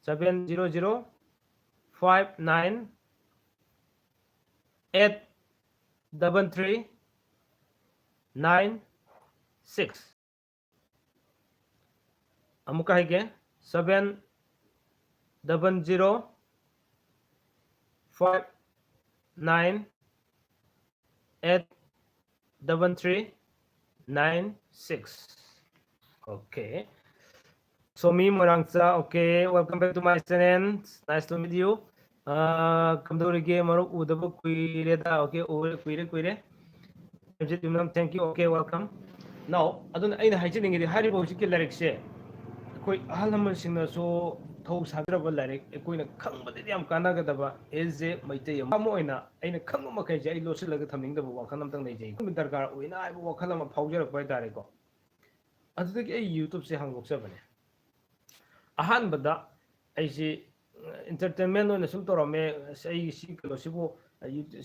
70059833996 ꯑꯃꯨꯛꯀ ꯍꯥꯏꯒꯦ 70059833996 okay Somi Morangcha okay welcome back to my channel nice to meet you kamdorige maruk udaba kuireda okay kuire thank you okay welcome now aduna aina haijiningi haribo hujiki lyric se ꯑꯩꯈꯣꯏ ꯑꯍꯜ ꯂꯃꯟꯁꯤꯡꯅꯁꯨ ꯊꯧ ꯁꯥꯗ꯭ꯔꯕ ꯂꯥꯏꯔꯤꯛ ꯑꯩꯈꯣꯏꯅ ꯈꯪꯕꯗꯗꯤ ꯌꯥꯝ ꯀꯥꯟꯅꯒꯗꯕ as a Meitei ꯑꯃ ꯑꯣꯏꯅ ꯑꯩꯅ ꯈꯪꯕ ꯃꯈꯩꯁꯦ ꯑꯩ ꯂꯣꯠꯁꯤꯜꯂꯒ ꯊꯝꯅꯤꯡꯗꯕ ꯋꯥꯈꯜ ꯑꯃꯇꯪ ꯂꯩꯖꯩ ꯗꯔꯀꯥꯔ ꯑꯣꯏꯅ ꯍꯥꯏꯕ ꯋꯥꯈꯜ ꯑꯃ ꯐꯥꯎꯖꯔꯛꯄ ꯍꯥꯏꯇꯥꯔꯦꯀꯣ ꯑꯗꯨꯗꯒꯤ ꯑꯩ ꯌꯨꯇꯨꯕꯁꯦ ꯍꯥꯡꯗꯣꯛꯆꯕꯅꯦ ꯑꯍꯥꯟꯕꯗ ꯑꯩꯁꯤ ꯏꯟꯇꯔꯇꯦꯟꯃꯦꯟ ꯑꯣꯏꯅ ꯁꯨꯝ ꯇꯧꯔꯝꯃꯦ ꯑꯩ ꯁꯤ ꯀꯩꯅꯣꯁꯤꯕꯨ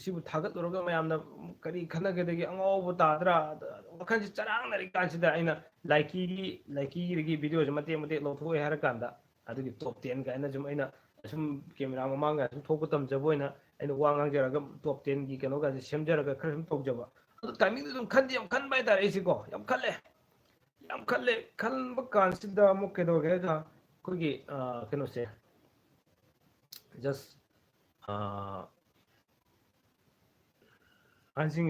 ꯁꯤꯕꯨ ꯊꯥꯒꯠꯂꯨꯔꯒ ꯃꯌꯥꯝꯅ ꯀꯔꯤ ꯈꯟꯅꯒꯗꯒꯦ ꯑꯉꯥꯎꯕ ꯇꯥꯗ꯭ꯔꯥ ꯋꯥꯈꯜꯁꯤ ꯆꯔꯥꯡꯅꯔꯤ ꯀꯥꯟꯁꯤꯗ ꯑꯩꯅ ꯂꯥꯏꯀꯤꯒꯤ ꯚꯤꯗꯤꯑꯣꯁꯦ ꯃꯇꯦꯛ ꯃꯇꯦꯛ ꯂꯧꯊꯣꯛꯑꯦ ꯍꯥꯏꯔ ꯀꯥꯟꯗ ꯑꯗꯨꯒꯤ ꯇꯣꯞ 10 ꯀꯥꯏꯅ ꯁꯨꯝ ꯑꯩꯅ ꯁꯨꯝ ꯀꯦꯃꯦꯔꯥ ꯃꯃꯥꯡꯗ ꯁꯨꯝ ꯊꯣꯛꯄ ꯇꯝꯖꯕ ꯑꯣꯏꯅ ꯑꯩꯅ ꯋꯥ ꯉꯥꯡꯖꯔꯒ ꯇꯣꯞ 10ꯒꯤ ꯀꯩꯅꯣꯒꯁꯦ ꯁꯦꯝꯖꯔꯒ ꯈꯔ ꯁꯨꯝ ꯇꯧꯖꯕ ꯑꯗꯨ ꯇꯥꯏꯃꯤꯡꯗꯨ ꯑꯗꯨꯝ ꯌꯥꯝ ꯈꯟꯕ ꯍꯥꯏꯇꯥꯔꯦ ꯑꯩꯁꯤꯀꯣ ꯌꯥꯝ ꯈꯜꯂꯦ ꯈꯟꯕ ꯀꯥꯟꯁꯤꯗ ꯑꯃꯨꯛ ꯀꯩꯗꯧꯒꯦ ꯍꯥꯏꯗ ꯑꯩꯈꯣꯏꯒꯤ ꯀꯩꯅꯣꯁꯦ ꯖꯁ ꯑꯍꯟꯁꯤꯡ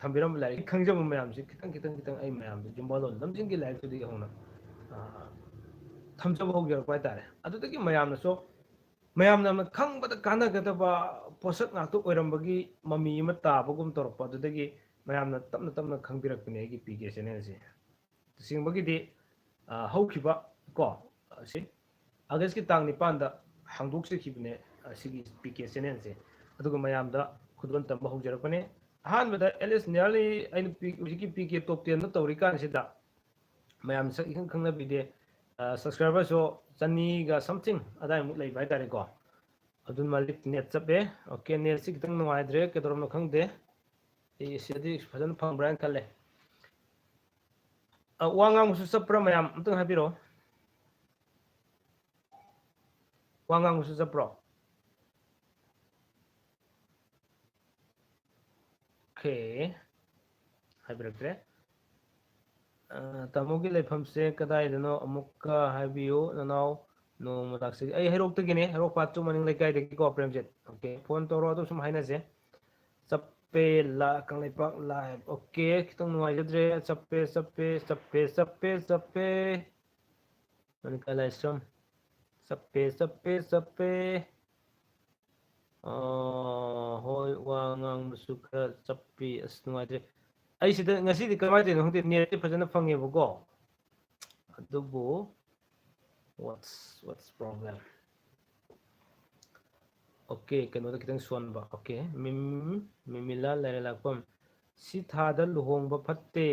ꯊꯝꯕꯤꯔꯝꯕ ꯂꯥꯏꯔꯤꯛ ꯈꯪꯖꯕ ꯃꯌꯥꯝꯁꯦ ꯈꯤꯇꯪ ꯑꯩ ꯃꯌꯥꯝꯁꯦ ꯌꯨꯝꯕꯥꯂꯣꯟ ꯂꯝꯖꯤꯡꯒꯤ ꯂꯥꯏꯔꯤꯛꯇꯨꯗꯒꯤ ꯍꯧꯅ ꯊꯝꯖꯕ ꯍꯧꯖꯔꯛꯄ ꯍꯥꯏꯇꯥꯔꯦ ꯑꯗꯨꯗꯒꯤ ꯃꯌꯥꯝꯅꯁꯨ ꯃꯌꯥꯝꯅ ꯈꯪꯕꯗ ꯀꯥꯟꯅꯒꯗꯕ ꯄꯣꯠꯁꯛ ꯉꯥꯛꯇ ꯑꯣꯏꯔꯝꯕꯒꯤ ꯃꯃꯤ ꯑꯃ ꯇꯥꯕꯒꯨꯝ ꯇꯧꯔꯛꯄ ꯑꯗꯨꯗꯒꯤ ꯃꯌꯥꯝꯅ ꯇꯞꯅ ꯈꯪꯕꯤꯔꯛꯄꯅꯦ ꯑꯩꯒꯤ ꯄꯤ ꯀꯦ ꯆꯦꯅꯦꯜꯁꯦ ꯇꯁꯦꯡꯕꯒꯤꯗꯤ ꯍꯧꯈꯤꯕ ꯀꯣ ꯑꯁꯤ ꯑꯥꯒꯁꯀꯤ ꯇꯥꯡ 9ꯗ ꯍꯥꯡꯗꯣꯛꯆꯈꯤꯕꯅꯦ ꯑꯁꯤꯒꯤ ꯄꯤ ꯀꯦ ꯆꯦꯅꯦꯜꯁꯦ ꯑꯗꯨꯒ ꯃꯌꯥꯝꯗ ꯈꯨꯗꯣꯜ ꯇꯝꯕ ꯍꯧꯖꯔꯛꯄꯅꯦ ꯑꯍꯥꯟꯕꯗ ꯑꯦꯠꯂꯤꯁ ꯅꯤꯌꯔꯂꯤ ꯑꯩꯅ ꯍꯧꯖꯤꯛꯀꯤ ꯄꯤ ꯀꯦ ꯇꯣꯞ 10ꯗ ꯇꯧꯔꯤꯀꯥꯟꯁꯤꯗ ꯃꯌꯥꯝ ꯁꯛ ꯏꯈꯪ ꯈꯪꯅꯕꯤꯗꯦ ꯁꯕꯁꯀ꯭ꯔꯥꯏꯕꯔꯁꯨ 200ꯒ ꯁꯝꯊꯤꯡ ꯑꯗꯥꯏꯃꯨꯛ ꯂꯩꯕ ꯍꯥꯏꯇꯥꯔꯦꯀꯣ ꯑꯗꯨꯅ ꯃꯥꯜꯂꯤ ꯅꯦꯠ ꯆꯞꯄꯦ ꯑꯣꯀꯦ ꯅꯦꯠꯁꯤ ꯈꯤꯇꯪ ꯅꯨꯡꯉꯥꯏꯇ꯭ꯔꯦ ꯀꯩꯗꯧꯔꯝꯅꯣ ꯈꯪꯗꯦ ꯑꯩ ꯁꯤꯗꯗꯤ ꯐꯖꯅ ꯐꯪꯕ꯭ꯔꯥ ꯍꯥꯏꯅ ꯈꯜꯂꯦ ꯋꯥ ꯉꯥꯡꯕꯁꯨ ꯆꯠꯄ꯭ꯔꯥ ꯃꯌꯥꯝ ꯑꯝꯇꯪ ꯍꯥꯏꯕꯤꯔꯛꯑꯣ ꯋꯥ ꯉꯥꯡꯕꯁꯨ ꯆꯠꯄ꯭ꯔꯣ ꯑꯣꯀꯦ ꯍꯥꯏꯕꯤꯔꯛꯇ꯭ꯔꯦ ꯇꯥꯃꯣꯒꯤ ꯂꯩꯐꯝꯁꯦ ꯀꯗꯥꯏꯗꯅꯣ ꯑꯃꯨꯛꯀ ꯍꯥꯏꯕꯤꯌꯨ ꯅꯅꯥꯎ ꯅꯣꯡꯃ ꯂꯥꯛꯆꯒꯦ ꯑꯩ ꯍꯩꯔꯣꯛꯇꯒꯤꯅꯦ ꯍꯩꯔꯣꯛ ꯄꯥꯠ ꯃꯅꯤꯡ ꯂꯩꯀꯥꯏꯗꯒꯤꯀꯣ ꯄ꯭ꯔꯦꯝꯖꯤꯠ ꯑꯣꯀꯦ ꯐꯣꯟ ꯇꯧꯔꯣ ꯑꯗꯨ ꯁꯨꯝ ꯍꯥꯏꯅꯁꯦ ꯆꯞꯄꯦ ꯀꯪꯂꯩꯄꯥꯛ ꯂꯥꯏꯚ ꯑꯣꯀꯦ ꯈꯤꯇꯪ ꯅꯨꯡꯉꯥꯏꯖꯗ꯭ꯔꯦ ꯆꯞꯄꯦ ꯃꯅꯤꯀꯥ ꯂꯥꯏꯁ꯭ꯔꯝ ꯆꯞꯄꯦ ꯍꯣꯏ ꯋꯥ ꯉꯥꯡꯕꯁꯨ ꯈꯔ ꯆꯞꯄꯤ ꯑꯁ ꯅꯨꯡꯉꯥꯏꯇ꯭ꯔꯦ ꯑꯩ ꯁꯤꯗ ꯉꯁꯤꯗꯤ ꯀꯃꯥꯏꯅ ꯇꯧꯔꯤꯅꯣ ꯈꯪꯗꯦ ꯅꯦꯠꯇꯤ ꯐꯖꯅ ꯐꯪꯉꯦꯕꯀꯣ ꯑꯗꯨꯕꯨ what's problem ꯑꯣꯀꯦ ꯀꯩꯅꯣꯗ ꯈꯤꯇꯪ ꯁꯣꯟꯕ ꯑꯣꯀꯦ ꯃꯤꯃꯤꯂꯥ ꯂꯩꯔꯂꯥꯛꯄꯝ ꯁꯤ ꯊꯥꯗ ꯂꯨꯍꯣꯡꯕ ꯐꯠꯇꯦ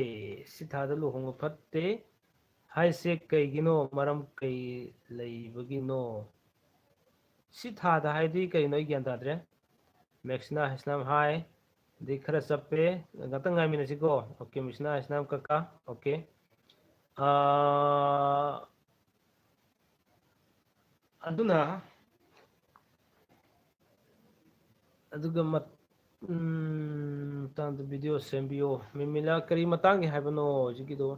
ꯁꯤ ꯊꯥꯗ ꯂꯨꯍꯣꯡꯕ ꯐꯠꯇꯦ ꯍꯥꯏꯁꯦ ꯀꯩꯒꯤꯅꯣ ꯃꯔꯝ ꯀꯩ ꯂꯩꯕꯒꯤꯅꯣ ꯁꯤ ꯊꯥꯗ ꯍꯥꯏꯗꯤ ꯀꯩꯅꯣ ꯑꯩ ꯒ꯭ꯌꯥꯟ ꯇꯥꯗ꯭ꯔꯦ ꯃꯦꯛꯁꯤꯅꯥ ꯍꯩꯁꯅꯥꯝ ꯍꯥꯏ ꯑꯗꯩ ꯈꯔ ꯆꯞꯄꯦ ꯉꯥꯛꯇꯪ ꯉꯥꯏꯃꯤꯟꯅꯁꯤꯀꯣ ꯑꯣꯀꯦ ꯃꯦꯛꯁꯤꯅꯥ ꯍꯩꯁꯅꯥꯝ ꯀꯀꯥ ꯑꯣꯀꯦ ꯑꯗꯨꯅ ꯑꯗꯨꯒ ꯃꯇꯥꯡꯗ ꯚꯤꯗꯤꯑꯣ ꯁꯦꯝꯕꯤꯌꯣ ꯃꯤꯃꯤꯂꯥ ꯀꯔꯤ ꯃꯇꯥꯡꯒꯤ ꯍꯥꯏꯕꯅꯣ ꯍꯧꯖꯤꯛꯀꯤꯗꯣ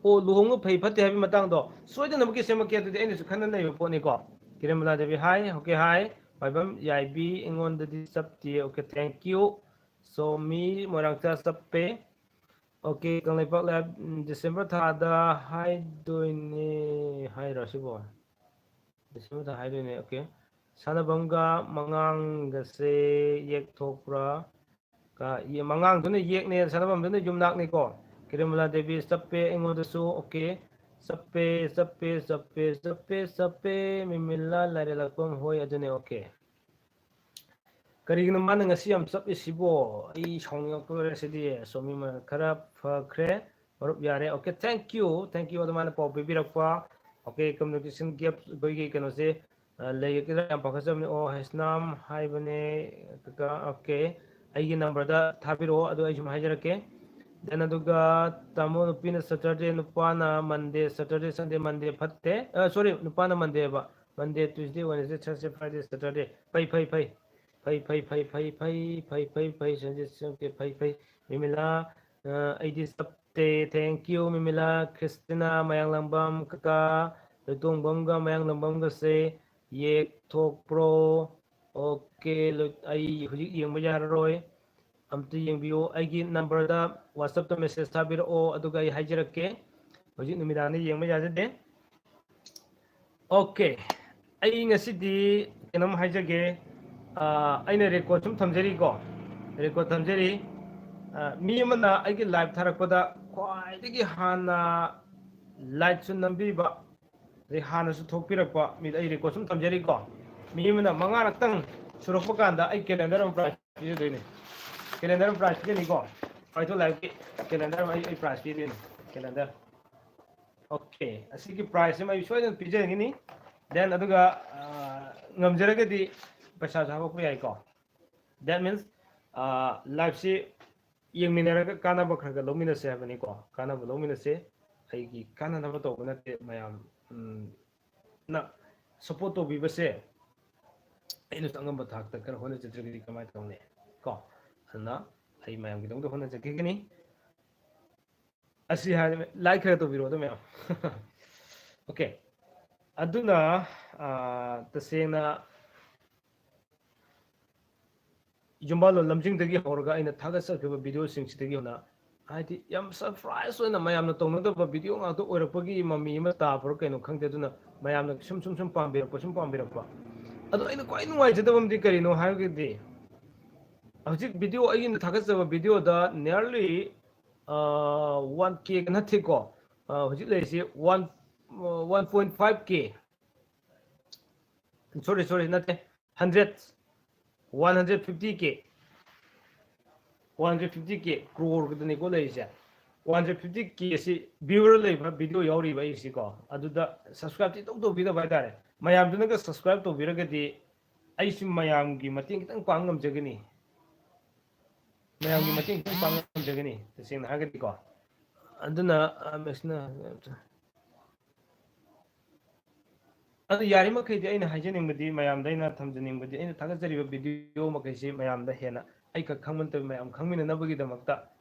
ꯑꯣ ꯂꯨꯍꯣꯡꯕ ꯐꯩ ꯐꯠꯇꯦ ꯍꯥꯏꯕꯒꯤ ꯃꯇꯥꯡꯗꯣ ꯁꯣꯏꯗꯅꯃꯛꯀꯤ ꯁꯦꯝꯃꯛꯀꯦ ꯑꯗꯨꯗꯤ ꯑꯩꯅꯁꯨ ꯈꯟꯅ ꯂꯩꯕ ꯄꯣꯠꯅꯤꯀꯣ ꯀꯤꯔꯃꯂꯥ ꯗꯦꯕꯤ ꯍꯥꯏ ꯑꯣꯀꯦ ꯍꯥꯏ ꯄꯥꯏꯕꯝ ꯌꯥꯏꯕꯤ ꯑꯩꯉꯣꯟꯗꯗꯤ ꯆꯞꯇꯦ okay thank you Somi Moirangthem ꯆꯞꯄꯦ ꯑꯣꯀꯦ ꯀꯪꯂꯩꯄꯥꯛ ꯂꯥꯏꯞ ꯗꯤꯁꯦꯝꯕꯔ ꯊꯥꯗ ꯍꯥꯏꯗꯣꯏꯅꯦ ꯍꯥꯏꯔꯣ ꯁꯤꯕꯣ ꯗꯤꯁꯦꯝꯕꯔꯗ ꯍꯥꯏꯗꯣꯏꯅꯦ ꯑꯣꯀꯦ ꯁꯥꯟꯅꯕꯝꯒ ꯃꯉꯥꯡꯒꯁꯦ ꯌꯦꯛꯊꯣꯛꯄ꯭ꯔꯥ ꯃꯉꯥꯡꯗꯨꯅ ꯌꯦꯛꯅꯦ ꯁꯥꯟꯅꯐꯝꯗꯨꯅ ꯌꯨꯝꯅꯥꯛꯅꯤꯀꯣ ꯀꯤꯔꯃꯂꯥ ꯗꯦꯕꯤ ꯆꯞꯄꯦ ꯑꯩꯉꯣꯟꯗꯁꯨ ꯑꯣꯀꯦ ꯆꯞꯄꯦ ꯆꯞꯄꯦ ꯆꯞꯄꯦ ꯆꯞꯄꯦ ꯆꯞꯄꯦ ꯃꯤꯃꯤꯜꯂꯥ ꯂꯥꯏꯔꯦꯜꯂꯛꯄꯝ ꯍꯣꯏ ꯑꯗꯨꯅꯦ ꯑꯣꯀꯦ ꯀꯔꯤꯒꯤꯅꯣ ꯃꯥꯅ ꯉꯁꯤ ꯌꯥꯝ ꯆꯞꯏꯁꯤꯕꯣ ꯑꯩ ꯁꯥꯎꯅꯤꯡꯉꯛꯇꯣꯔꯦ ꯁꯤꯗꯤ ꯁꯣꯃꯤ ꯈꯔ ꯐꯈ꯭ꯔꯦ ꯃꯔꯨꯞ ꯌꯥꯔꯦ ꯑꯣꯀꯦ ꯊꯦꯡꯛ ꯌꯨ ꯑꯗꯨꯃꯥꯏꯅ ꯄꯥꯎ ꯄꯤꯕꯤꯔꯛꯄ ꯑꯣꯀꯦ ꯀꯝꯃꯨꯅꯤꯀꯦꯁꯟ ꯒꯦꯞ ꯑꯩꯈꯣꯏꯒꯤ ꯀꯩꯅꯣꯁꯦ ꯂꯩꯒꯗ꯭ꯔꯥ ꯌꯥꯝ ꯄꯥꯈꯠꯆꯕꯅꯤ ꯑꯣ ꯍꯩꯁꯅꯥꯝ ꯍꯥꯏꯕꯅꯦ ꯑꯣꯀꯦ ꯑꯩꯒꯤ ꯅꯝꯕꯔꯗ ꯊꯥꯕꯤꯔꯛꯑꯣ ꯑꯗꯨ ꯑꯩ ꯁꯨꯝ ꯍꯥꯏꯖꯔꯛꯀꯦ ꯗꯦꯟ ꯑꯗꯨꯒ ꯇꯥꯃꯣ ꯅꯨꯄꯤꯅ ꯁꯇꯔꯗꯦ ꯅꯨꯄꯥꯅ ꯃꯟꯗꯦ ꯁꯇꯔꯗꯦ ꯁꯟꯗꯦ ꯃꯟꯗꯦ ꯐꯠꯇꯦ ꯁꯣꯔꯤ ꯅꯨꯄꯥꯅ ꯃꯟꯗꯦꯕ ꯃꯟꯗꯦ ꯇ꯭ꯌꯨꯁꯗꯦ ꯋꯦꯅꯁꯗꯦ ꯊꯔꯁꯗꯦ ꯐ꯭ꯔꯥꯏꯗꯦ ꯁꯦꯇꯔꯗꯦ ꯐꯩ ꯐꯩ ꯐꯩ ꯐꯩ ꯐꯩ ꯐꯩ ꯐꯩ ꯐꯩ ꯐꯩ ꯐꯩ ꯐꯩ ꯁꯟꯗꯦ ꯐꯩ ꯐꯩ ꯃꯤꯃꯤꯂꯥ ꯑꯩꯗꯤ ꯆꯞꯇꯦ ꯊꯦꯡꯛ ꯌꯨ ꯃꯤꯃꯤꯂꯥ ꯈ꯭ꯔꯤꯁꯇꯤꯅꯥ ꯃꯌꯥꯡꯂꯥꯡꯕꯝ ꯀꯀꯥ ꯂꯣꯏꯇꯣꯡꯕꯝꯒ ꯃꯌꯥꯡꯂꯝꯕꯝꯒꯁꯦ ꯌꯦꯛꯊꯣꯛꯄ꯭ꯔꯣ ꯑꯣꯀꯦ ꯑꯩ ꯍꯧꯖꯤꯛ ꯌꯦꯡꯕ ꯌꯥꯔꯔꯣꯏ ꯑꯝꯇ ꯌꯦꯡꯕꯤꯌꯨ ꯑꯩꯒꯤ ꯅꯝꯕꯔꯗ ꯋꯥꯆꯞꯇ ꯃꯦꯁꯦꯖ ꯊꯥꯕꯤꯔꯛꯑꯣ ꯑꯗꯨꯒ ꯑꯩ ꯍꯥꯏꯖꯔꯛꯀꯦ ꯍꯧꯖꯤꯛ ꯅꯨꯃꯤꯗꯥꯡꯗ ꯌꯦꯡꯕ ꯌꯥꯖꯗꯦ ꯑꯣꯀꯦ ꯑꯩ ꯉꯁꯤꯗꯤ ꯀꯩꯅꯣꯝ ꯍꯥꯏꯖꯒꯦ ꯑꯩꯅ ꯔꯦꯀꯣꯔꯠ ꯁꯨꯝ ꯊꯝꯖꯔꯤꯀꯣ ꯔꯦꯀꯣꯔꯠ ꯊꯝꯖꯔꯤ ꯃꯤ ꯑꯃꯅ ꯑꯩꯒꯤ ꯂꯥꯏꯚ ꯊꯥꯔꯛꯄꯗ ꯈ꯭ꯋꯥꯏꯗꯒꯤ ꯍꯥꯟꯅ ꯂꯥꯏꯠꯁꯨ ꯅꯝꯕꯤꯕ ꯑꯗꯩ ꯍꯥꯟꯅꯁꯨ ꯊꯣꯛꯄꯤꯔꯛꯄ ꯃꯤꯗ ꯑꯩ ꯔꯦꯀꯣꯔꯠ ꯁꯨꯝ ꯊꯝꯖꯔꯤꯀꯣ ꯃꯤ ꯑꯃꯅ ꯃꯉꯥꯔꯛꯇꯪ ꯁꯨꯔꯛꯄ ꯀꯥꯟꯗ ꯑꯩ ꯀꯦꯂꯦꯟꯗꯔ ꯑꯃ ꯄ꯭ꯔꯥꯏꯖ ꯄꯤꯖꯗꯣꯏꯅꯦ ꯀꯦꯂꯦꯟꯗꯔ ꯑꯃ ꯄ꯭ꯔꯥꯏꯖ ꯄꯤꯒꯅꯤꯀꯣ ꯄꯥꯏꯊꯣꯛ ꯂꯥꯏꯐꯀꯤ ꯀꯦꯂꯦꯟꯗꯔ ꯑꯃ ꯑꯩ ꯄ꯭ꯔꯥꯏꯖ ꯄꯤꯗꯣꯏꯅꯤ ꯀꯦꯂꯦꯟꯗꯔ ꯑꯣꯀꯦ ꯑꯁꯤꯒꯤ ꯄ꯭ꯔꯥꯏꯖ ꯑꯃ ꯑꯩ ꯁꯣꯏꯗꯅ ꯄꯤꯖꯒꯅꯤ ꯗꯦꯟ ꯑꯗꯨꯒ ꯉꯝꯖꯔꯒꯗꯤ ꯄꯩꯁꯥꯁꯨ ꯍꯥꯞꯄꯛꯄ ꯌꯥꯏꯀꯣ ꯗꯦꯠ ꯃꯤꯟꯁ ꯂꯥꯏꯐꯁꯤ ꯌꯦꯡꯃꯤꯟꯅꯔꯒ ꯀꯥꯟꯅꯕ ꯈꯔ ꯈꯔ ꯂꯧꯃꯤꯟꯅꯁꯦ ꯍꯥꯏꯕꯅꯤꯀꯣ ꯀꯥꯟꯅꯕ ꯂꯧꯃꯤꯟꯅꯁꯦ ꯑꯩꯒꯤ ꯀꯥꯟꯅꯅꯕ ꯇꯧꯕ ꯅꯠꯇꯦ ꯃꯌꯥꯝ ꯅ ꯁꯞꯄꯣꯔꯠ ꯇꯧꯕꯤꯕꯁꯦ ꯑꯩꯅꯁꯨ ꯑꯉꯝꯕ ꯊꯥꯛꯇ ꯈꯔ ꯍꯣꯠꯅꯖꯗ꯭ꯔꯒꯗꯤ ꯀꯃꯥꯏꯅ ꯇꯧꯅꯤ ꯀꯣ ꯑꯗꯨꯅ ꯑꯩ ꯃꯌꯥꯝꯒꯤꯗꯃꯛꯇ ꯍꯣꯠꯅꯖꯈꯤꯒꯅꯤ ꯑꯁꯤ ꯍꯥꯏ ꯂꯥꯏꯛ ꯈꯔ ꯇꯧꯕꯤꯔꯣ ꯑꯗꯨ ꯃꯌꯥꯝ ꯑꯣꯀꯦ ꯑꯗꯨꯅ ꯇꯁꯦꯡꯅ ꯌꯨꯝꯕꯥꯜꯂꯣꯟ ꯂꯝꯖꯤꯡꯗꯒꯤ ꯍꯧꯔꯒ ꯑꯩꯅ ꯊꯥꯒꯠꯆꯈꯤꯕ ꯚꯤꯗꯤꯑꯣꯁꯤꯡꯁꯤꯗꯒꯤ ꯍꯧꯅ ꯍꯥꯏꯗꯤ ꯌꯥꯝ ꯁꯔꯄ꯭ꯔꯥꯏꯖ ꯑꯣꯏꯅ ꯃꯌꯥꯝꯅ ꯇꯧꯅꯗꯕ ꯚꯤꯗꯤꯑꯣ ꯉꯥꯛꯇ ꯑꯣꯏꯔꯛꯄꯒꯤ ꯃꯃꯤ ꯑꯃ ꯇꯥꯕ꯭ꯔꯥ ꯀꯩꯅꯣ ꯈꯪꯗꯦ ꯑꯗꯨꯅ ꯃꯌꯥꯝꯅ ꯁꯨꯝ ꯄꯥꯝꯕꯤꯔꯛꯄ ꯑꯗꯣ ꯑꯩꯅ ꯈ꯭ꯋꯥꯏ ꯅꯨꯡꯉꯥꯏꯖꯗꯕ ꯑꯃꯗꯤ ꯀꯔꯤꯅꯣ ꯍꯥꯏꯔꯒꯗꯤ ꯍꯧꯖꯤꯛ ꯚꯤꯗꯤꯑꯣ ꯑꯩꯅ ꯊꯥꯒꯠꯆꯕ ꯚꯤꯗꯤꯑꯣꯗ ꯅꯤꯌꯔꯂꯤ 1K ꯅꯠꯇꯦꯀꯣ ꯍꯧꯖꯤꯛ ꯂꯩꯔꯤꯁꯤ 1.5K ꯁꯣꯔꯤ ꯅꯠꯇꯦ 150K 150K ꯀ꯭ꯔꯣꯔꯒꯗꯅꯤꯀꯣ ꯂꯩꯔꯤꯁꯦ 150K ꯑꯁꯤ ꯚ꯭ꯌꯨꯋꯔ ꯂꯩꯕ ꯚꯤꯗꯤꯑꯣ ꯌꯥꯎꯔꯤꯕ ꯑꯩꯁꯤꯀꯣ ꯑꯗꯨꯗ ꯁꯕꯁꯀ꯭ꯔꯥꯏꯕꯇꯤ ꯏꯇꯧ ꯇꯧꯕꯤꯗꯕ ꯍꯥꯏꯇꯥꯔꯦ ꯃꯌꯥꯝꯗꯨꯅꯒ ꯁꯕꯁꯀ꯭ꯔꯥꯏꯕ ꯇꯧꯕꯤꯔꯒꯗꯤ ꯑꯩꯁꯨ ꯃꯌꯥꯝꯒꯤ ꯃꯇꯦꯡ ꯈꯤꯇꯪ ꯄꯥꯡ ꯉꯝꯖꯒꯅꯤ ꯃꯌꯥꯝꯒꯤ ꯃꯇꯦꯡ ꯈꯤꯇꯪ ꯄꯥꯡ ꯉꯝꯖꯒꯅꯤ ꯇꯁꯦꯡꯅ ꯍꯥꯏꯔꯒꯗꯤꯀꯣ ꯑꯗꯨꯅ ꯑꯗꯨ ꯌꯥꯔꯤꯃꯈꯩꯗꯤ ꯑꯩꯅ ꯍꯥꯏꯖꯅꯤꯡꯕꯗꯤ ꯃꯌꯥꯝꯗ ꯑꯩꯅ ꯊꯝꯖꯅꯤꯡꯕꯗꯤ ꯑꯩꯅ ꯊꯥꯒꯠꯆꯔꯤꯕ ꯚꯤꯗꯤꯑꯣ ꯃꯈꯩꯁꯤ ꯃꯌꯥꯝꯗ ꯍꯦꯟꯅ ꯑꯩꯈꯛ ꯈꯪꯕ ꯅꯠꯇꯕ ꯃꯌꯥꯝ ꯈꯪꯃꯤꯟꯅꯅꯕꯒꯤꯗꯃꯛꯇ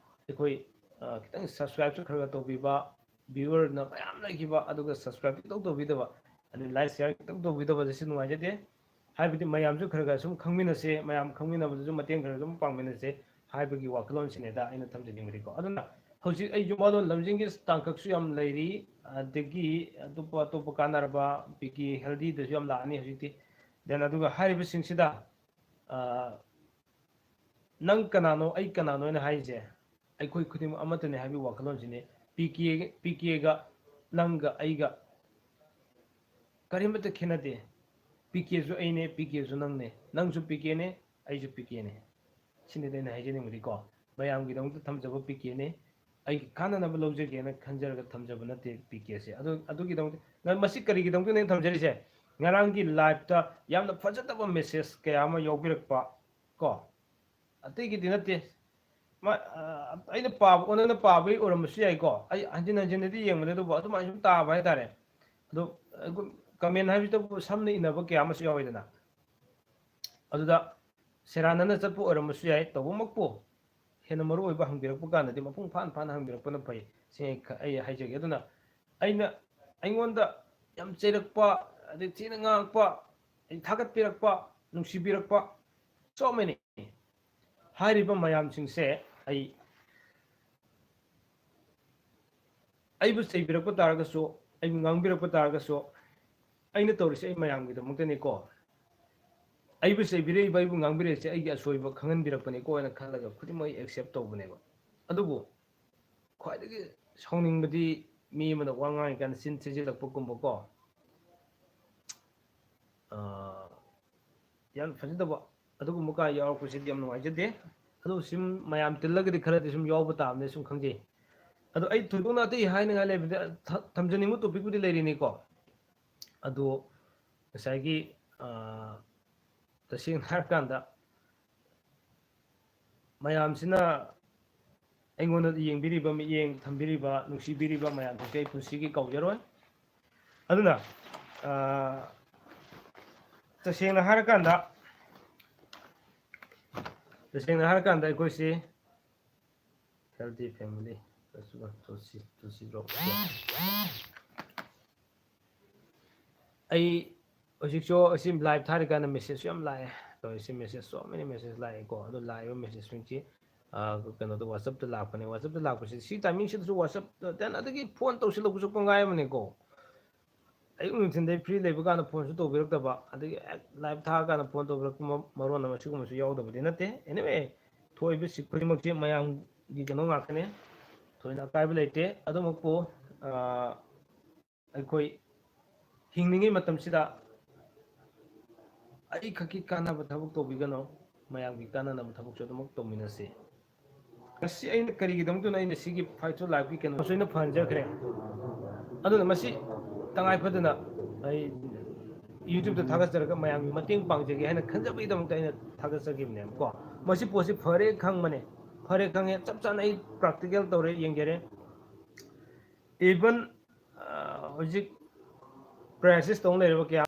ꯑꯩꯈꯣꯏ ꯈꯤꯇꯪ ꯁꯕꯁꯀ꯭ꯔꯥꯏꯕꯁꯨ ꯈꯔ ꯇꯧꯕꯤꯕ ꯚ꯭ꯌꯨꯋꯔꯅ ꯃꯌꯥꯝ ꯂꯩꯈꯤꯕ ꯑꯗꯨꯒ ꯁꯕꯁꯀ꯭ꯔꯥꯏꯕ ꯈꯤꯇꯪ ꯇꯧꯕꯤꯗꯕ ꯑꯗꯩ ꯂꯥꯏꯛ ꯁꯤꯌꯥꯔ ꯈꯤꯇꯪ ꯇꯧꯕꯤꯗꯕꯗꯁꯨ ꯅꯨꯡꯉꯥꯏꯖꯗꯦ ꯍꯥꯏꯕꯗꯤ ꯃꯌꯥꯝꯁꯨ ꯈꯔ ꯈꯔ ꯁꯨꯝ ꯈꯪꯃꯤꯟꯅꯁꯦ ꯃꯌꯥꯝ ꯈꯪꯃꯤꯟꯅꯕꯗꯁꯨ ꯃꯇꯦꯡ ꯈꯔ ꯑꯗꯨꯝ ꯄꯥꯡꯃꯤꯟꯅꯁꯦ ꯍꯥꯏꯕꯒꯤ ꯋꯥꯈꯜꯂꯣꯟꯁꯤꯅꯦꯗ ꯑꯩꯅ ꯊꯝꯖꯅꯤꯡꯕꯗꯤꯀꯣ ꯑꯗꯨꯅ ꯍꯧꯖꯤꯛ ꯑꯩ ꯌꯨꯝꯕꯥꯜꯂꯣꯟ ꯂꯝꯖꯤꯡꯒꯤ ꯇꯥꯡꯀꯛꯁꯨ ꯌꯥꯝ ꯂꯩꯔꯤ ꯑꯗꯒꯤ ꯑꯇꯣꯞꯄ ꯀꯥꯟꯅꯔꯕ ꯄꯤꯀꯤ ꯍꯦꯜꯗꯤꯗꯁꯨ ꯌꯥꯝ ꯂꯥꯛꯑꯅꯤ ꯍꯧꯖꯤꯛꯇꯤ ꯗꯦꯟ ꯑꯗꯨꯒ ꯍꯥꯏꯔꯤꯕꯁꯤꯡꯁꯤꯗ ꯅꯪ ꯀꯅꯥꯅꯣ ꯑꯩ ꯀꯅꯥꯅꯣ ꯍꯥꯏꯅ ꯍꯥꯏꯔꯤꯁꯦ ꯑꯩꯈꯣꯏ ꯈꯨꯗꯤꯡꯃꯛ ꯑꯃꯠꯇꯅꯦ ꯍꯥꯏꯕꯒꯤ ꯋꯥꯈꯜꯂꯣꯟꯁꯤꯅꯤ ꯄꯤ ꯀꯦꯒ ꯅꯪꯒ ꯑꯩꯒ ꯀꯔꯤꯃꯠꯇ ꯈꯦꯠꯅꯗꯦ ꯄꯤ ꯀꯦꯁꯨ ꯑꯩꯅꯦ ꯄꯤ ꯀꯦꯁꯨ ꯅꯪꯅꯦ ꯅꯪꯁꯨ ꯄꯤ ꯀꯦꯅꯦ ꯑꯩꯁꯨ ꯄꯤ ꯀꯦꯅꯦ ꯁꯤꯅꯤꯗ ꯑꯩꯅ ꯍꯥꯏꯖꯅꯤꯡꯕꯗꯤꯀꯣ ꯃꯌꯥꯝꯒꯤꯗꯃꯛꯇ ꯊꯝꯖꯕ ꯄꯤ ꯀꯦꯅꯤ ꯑꯩꯒꯤ ꯀꯥꯟꯅꯅꯕ ꯂꯧꯖꯒꯦꯅ ꯈꯟꯖꯔꯒ ꯊꯝꯖꯕ ꯅꯠꯇꯦ ꯄꯤ ꯀꯦꯁꯦ ꯑꯗꯨꯒꯤꯗꯃꯛꯇ ꯃꯁꯤ ꯀꯔꯤꯒꯤꯗꯃꯛꯇ ꯑꯩꯅ ꯊꯝꯖꯔꯤꯁꯦ ꯉꯔꯥꯡꯒꯤ ꯂꯥꯏꯐꯇ ꯌꯥꯝꯅ ꯐꯖꯗꯕ ꯃꯦꯁꯦꯖ ꯀꯌꯥ ꯑꯃ ꯌꯥꯎꯕꯤꯔꯛꯄ ꯀꯣ ꯑꯇꯩꯒꯤꯗꯤ ꯅꯠꯇꯦ ꯑꯩꯅ ꯄꯥꯕ ꯑꯣꯟꯅꯅ ꯄꯥꯕꯒꯤ ꯑꯣꯏꯔꯝꯕꯁꯨ ꯌꯥꯏꯀꯣ ꯑꯩ ꯍꯟꯖꯤꯟ ꯍꯟꯖꯤꯟꯅꯗꯤ ꯌꯦꯡꯕꯅꯦ ꯑꯗꯨꯕꯨ ꯑꯗꯨꯃꯥꯏꯅ ꯁꯨꯝ ꯇꯥꯕ ꯍꯥꯏꯇꯥꯔꯦ ꯑꯗꯣ ꯀꯃꯦꯟ ꯍꯥꯏꯕꯁꯤꯇꯕꯨ ꯁꯝꯅ ꯏꯟꯅꯕ ꯀꯌꯥ ꯑꯃꯁꯨ ꯌꯥꯎꯋꯤꯗꯅ ꯑꯗꯨꯗ ꯁꯦꯔꯥꯟꯅꯅ ꯆꯠꯄ ꯑꯣꯏꯔꯝꯕꯁꯨ ꯌꯥꯏ ꯇꯧꯕꯃꯛꯄꯨ ꯍꯦꯟꯅ ꯃꯔꯨ ꯑꯣꯏꯕ ꯍꯪꯕꯤꯔꯛꯄ ꯀꯥꯟꯗꯗꯤ ꯃꯄꯨꯡ ꯐꯥꯅ ꯍꯪꯕꯤꯔꯛꯄꯅ ꯐꯩ ꯁꯤ ꯑꯩ ꯍꯥꯏꯖꯒꯦ ꯑꯗꯨꯅ ꯑꯩꯉꯣꯟꯗ ꯌꯥꯝ ꯆꯩꯔꯛꯄ ꯑꯗꯩ ꯊꯤꯅ ꯉꯥꯡꯉꯛꯄ ꯑꯩ ꯊꯥꯒꯠꯄꯤꯔꯛꯄ ꯅꯨꯡꯁꯤꯕꯤꯔꯛꯄ so many ꯍꯥꯏꯔꯤꯕ ꯃꯌꯥꯝꯁꯤꯡꯁꯦ ꯑꯩꯕꯨ ꯆꯩꯕꯤꯔꯛꯄ ꯇꯥꯔꯒꯁꯨ ꯑꯩꯕꯨ ꯉꯥꯡꯕꯤꯔꯛꯄ ꯇꯥꯔꯒꯁꯨ ꯑꯩꯅ ꯇꯧꯔꯤꯁꯦ ꯑꯩ ꯃꯌꯥꯝꯒꯤꯗꯃꯛꯇꯅꯤꯀꯣ ꯑꯩꯕꯨ ꯆꯩꯕꯤꯔꯛꯏꯕ ꯑꯩꯕꯨ ꯉꯥꯡꯕꯤꯔꯛꯏꯁꯦ ꯑꯩꯒꯤ ꯑꯁꯣꯏꯕ ꯈꯪꯍꯟꯕꯤꯔꯛꯄꯅꯤꯀꯣ ꯍꯥꯏꯅ ꯈꯜꯂꯒ ꯈꯨꯗꯤꯡꯃꯛ ꯑꯩ ꯑꯦꯛꯁꯦꯞ ꯇꯧꯕꯅꯦꯕ ꯑꯗꯨꯕꯨ ꯈ꯭ꯋꯥꯏꯗꯒꯤ ꯁꯥꯎꯅꯤꯡꯕꯗꯤ ꯃꯤ ꯑꯃꯅ ꯋꯥ ꯉꯥꯡꯉꯤꯀꯥꯟꯗ ꯆꯤꯟ ꯊꯤꯖꯤꯜꯂꯛꯄꯒꯨꯝꯕꯀꯣ ꯌꯥꯝ ꯐꯖꯗꯕ ꯑꯗꯨꯒꯨꯝꯕ ꯀꯥ ꯌꯥꯎꯔꯛꯄꯁꯤꯗꯤ ꯌꯥꯝ ꯅꯨꯡꯉꯥꯏꯖꯗꯦ ꯑꯗꯨ ꯁꯨꯝ ꯃꯌꯥꯝ ꯇꯤꯜꯂꯒꯗꯤ ꯈꯔꯗꯤ ꯁꯨꯝ ꯌꯥꯎꯕ ꯇꯥꯕꯅꯦ ꯁꯨꯝ ꯈꯪꯖꯩ ꯑꯗꯣ ꯑꯩ ꯊꯣꯏꯗꯣꯛꯅ ꯑꯇꯩ ꯍꯥꯏꯅꯤꯡꯉꯥꯏ ꯂꯩꯕꯗꯤ ꯊꯝꯖꯅꯤꯡꯕ ꯇꯣꯄꯤꯛꯄꯨꯗꯤ ꯂꯩꯔꯤꯅꯤꯀꯣ ꯑꯗꯣ ꯉꯁꯥꯏꯒꯤ ꯇꯁꯦꯡꯅ ꯍꯥꯏꯔꯀꯥꯟꯗ ꯃꯌꯥꯝꯁꯤꯅ ꯑꯩꯉꯣꯟꯗ ꯌꯦꯡꯕꯤꯔꯤꯕ ꯃꯤꯠꯌꯦꯡ ꯊꯝꯕꯤꯔꯤꯕ ꯅꯨꯡꯁꯤꯕꯤꯔꯤꯕ ꯃꯌꯥꯝꯁꯤꯡꯁꯦ ꯑꯩ ꯄꯨꯟꯁꯤꯒꯤ ꯀꯥꯎꯖꯔꯣꯏ ꯑꯗꯨꯅ तसेंना हारकांदा अखोइसे हेल्दी फैमिली तुलसी ब्लॉग हजिसो असिम लाइव थारी काना मेसेज याम लाए तो इसी मेसेज सो मेनी मेसेज लाए को अदो लाइव मेसेज सिंची कनो तो WhatsApp तो लापने WhatsApp तो लापसे सी टाइमिंग से तो WhatsApp देन अदगी फोन तौसिलबसु पंगाय मने को ꯑꯌꯨꯛ ꯅꯨꯡꯊꯤꯟꯗꯩ ꯐ꯭ꯔꯤ ꯂꯩꯕ ꯀꯥꯟꯗ ꯐꯣꯟꯁꯨ ꯇꯧꯕꯤꯔꯛꯇꯕ ꯑꯗꯒꯤ ꯂꯥꯏꯚ ꯊꯥꯔ ꯀꯥꯟꯗ ꯐꯣꯟ ꯇꯧꯕꯤꯔꯛꯄ ꯃꯔꯣꯟ ꯑꯃ ꯁꯤꯒꯨꯝꯕꯁꯨ ꯌꯥꯎꯗꯕꯗꯤ ꯅꯠꯇꯦ ꯑꯦꯅꯤꯋꯦ ꯊꯣꯛꯏꯕ ꯁꯤ ꯈꯨꯗꯤꯡꯃꯛꯁꯦ ꯃꯌꯥꯝꯒꯤ ꯀꯩꯅꯣ ꯉꯥꯛꯇꯅꯦ ꯊꯣꯏꯅ ꯑꯀꯥꯏꯕ ꯂꯩꯇꯦ ꯑꯗꯨꯃꯛꯄꯨ ꯑꯩꯈꯣꯏ ꯍꯤꯡꯂꯤꯉꯩ ꯃꯇꯝꯁꯤꯗ ꯑꯩ ꯈꯛꯀꯤ ꯀꯥꯟꯅꯕ ꯊꯕꯛ ꯇꯧꯕꯤꯒꯅꯣ ꯃꯌꯥꯝꯒꯤ ꯀꯥꯟꯅꯅꯕ ꯊꯕꯛꯁꯨ ꯑꯗꯨꯃꯛ ꯇꯧꯃꯤꯟꯅꯁꯤ ꯉꯁꯤ ꯑꯩꯅ ꯀꯔꯤꯒꯤꯗꯃꯛꯇꯅ ꯑꯩꯅ ꯁꯤꯒꯤ ꯐꯥꯏꯠꯁꯨ ꯂꯥꯏꯐꯀꯤ ꯀꯩꯅꯣꯁꯨ ꯑꯩꯅ ꯐꯍꯟꯖꯈ꯭ꯔꯦ ꯑꯗꯨꯅ ꯃꯁꯤ ꯇꯉꯥꯏ ꯐꯗꯅ ꯑꯩ ꯌꯨꯇ꯭ꯌꯨꯕꯇ ꯊꯥꯒꯠꯆꯔꯒ ꯃꯌꯥꯝꯒꯤ ꯃꯇꯦꯡ ꯄꯥꯡꯖꯒꯦ ꯍꯥꯏꯅ ꯈꯟꯖꯕꯒꯤꯗꯃꯛꯇ ꯑꯩꯅ ꯊꯥꯒꯠꯆꯈꯤꯕꯅꯦꯕꯀꯣ ꯃꯁꯤ ꯄꯣꯠꯁꯤ ꯐꯔꯦ ꯈꯪꯕꯅꯦ ꯐꯔꯦ ꯈꯪꯉꯦ ꯆꯞ ꯆꯥꯅ ꯑꯩ ꯄ꯭ꯔꯥꯛꯇꯤꯀꯦꯜ ꯇꯧꯔꯦ ꯌꯦꯡꯖꯔꯦ ꯏꯚꯟ ꯍꯧꯖꯤꯛ ꯄ꯭ꯔꯥꯏꯁꯦꯁ ꯇꯧ ꯂꯩꯔꯤꯕ ꯀꯌꯥ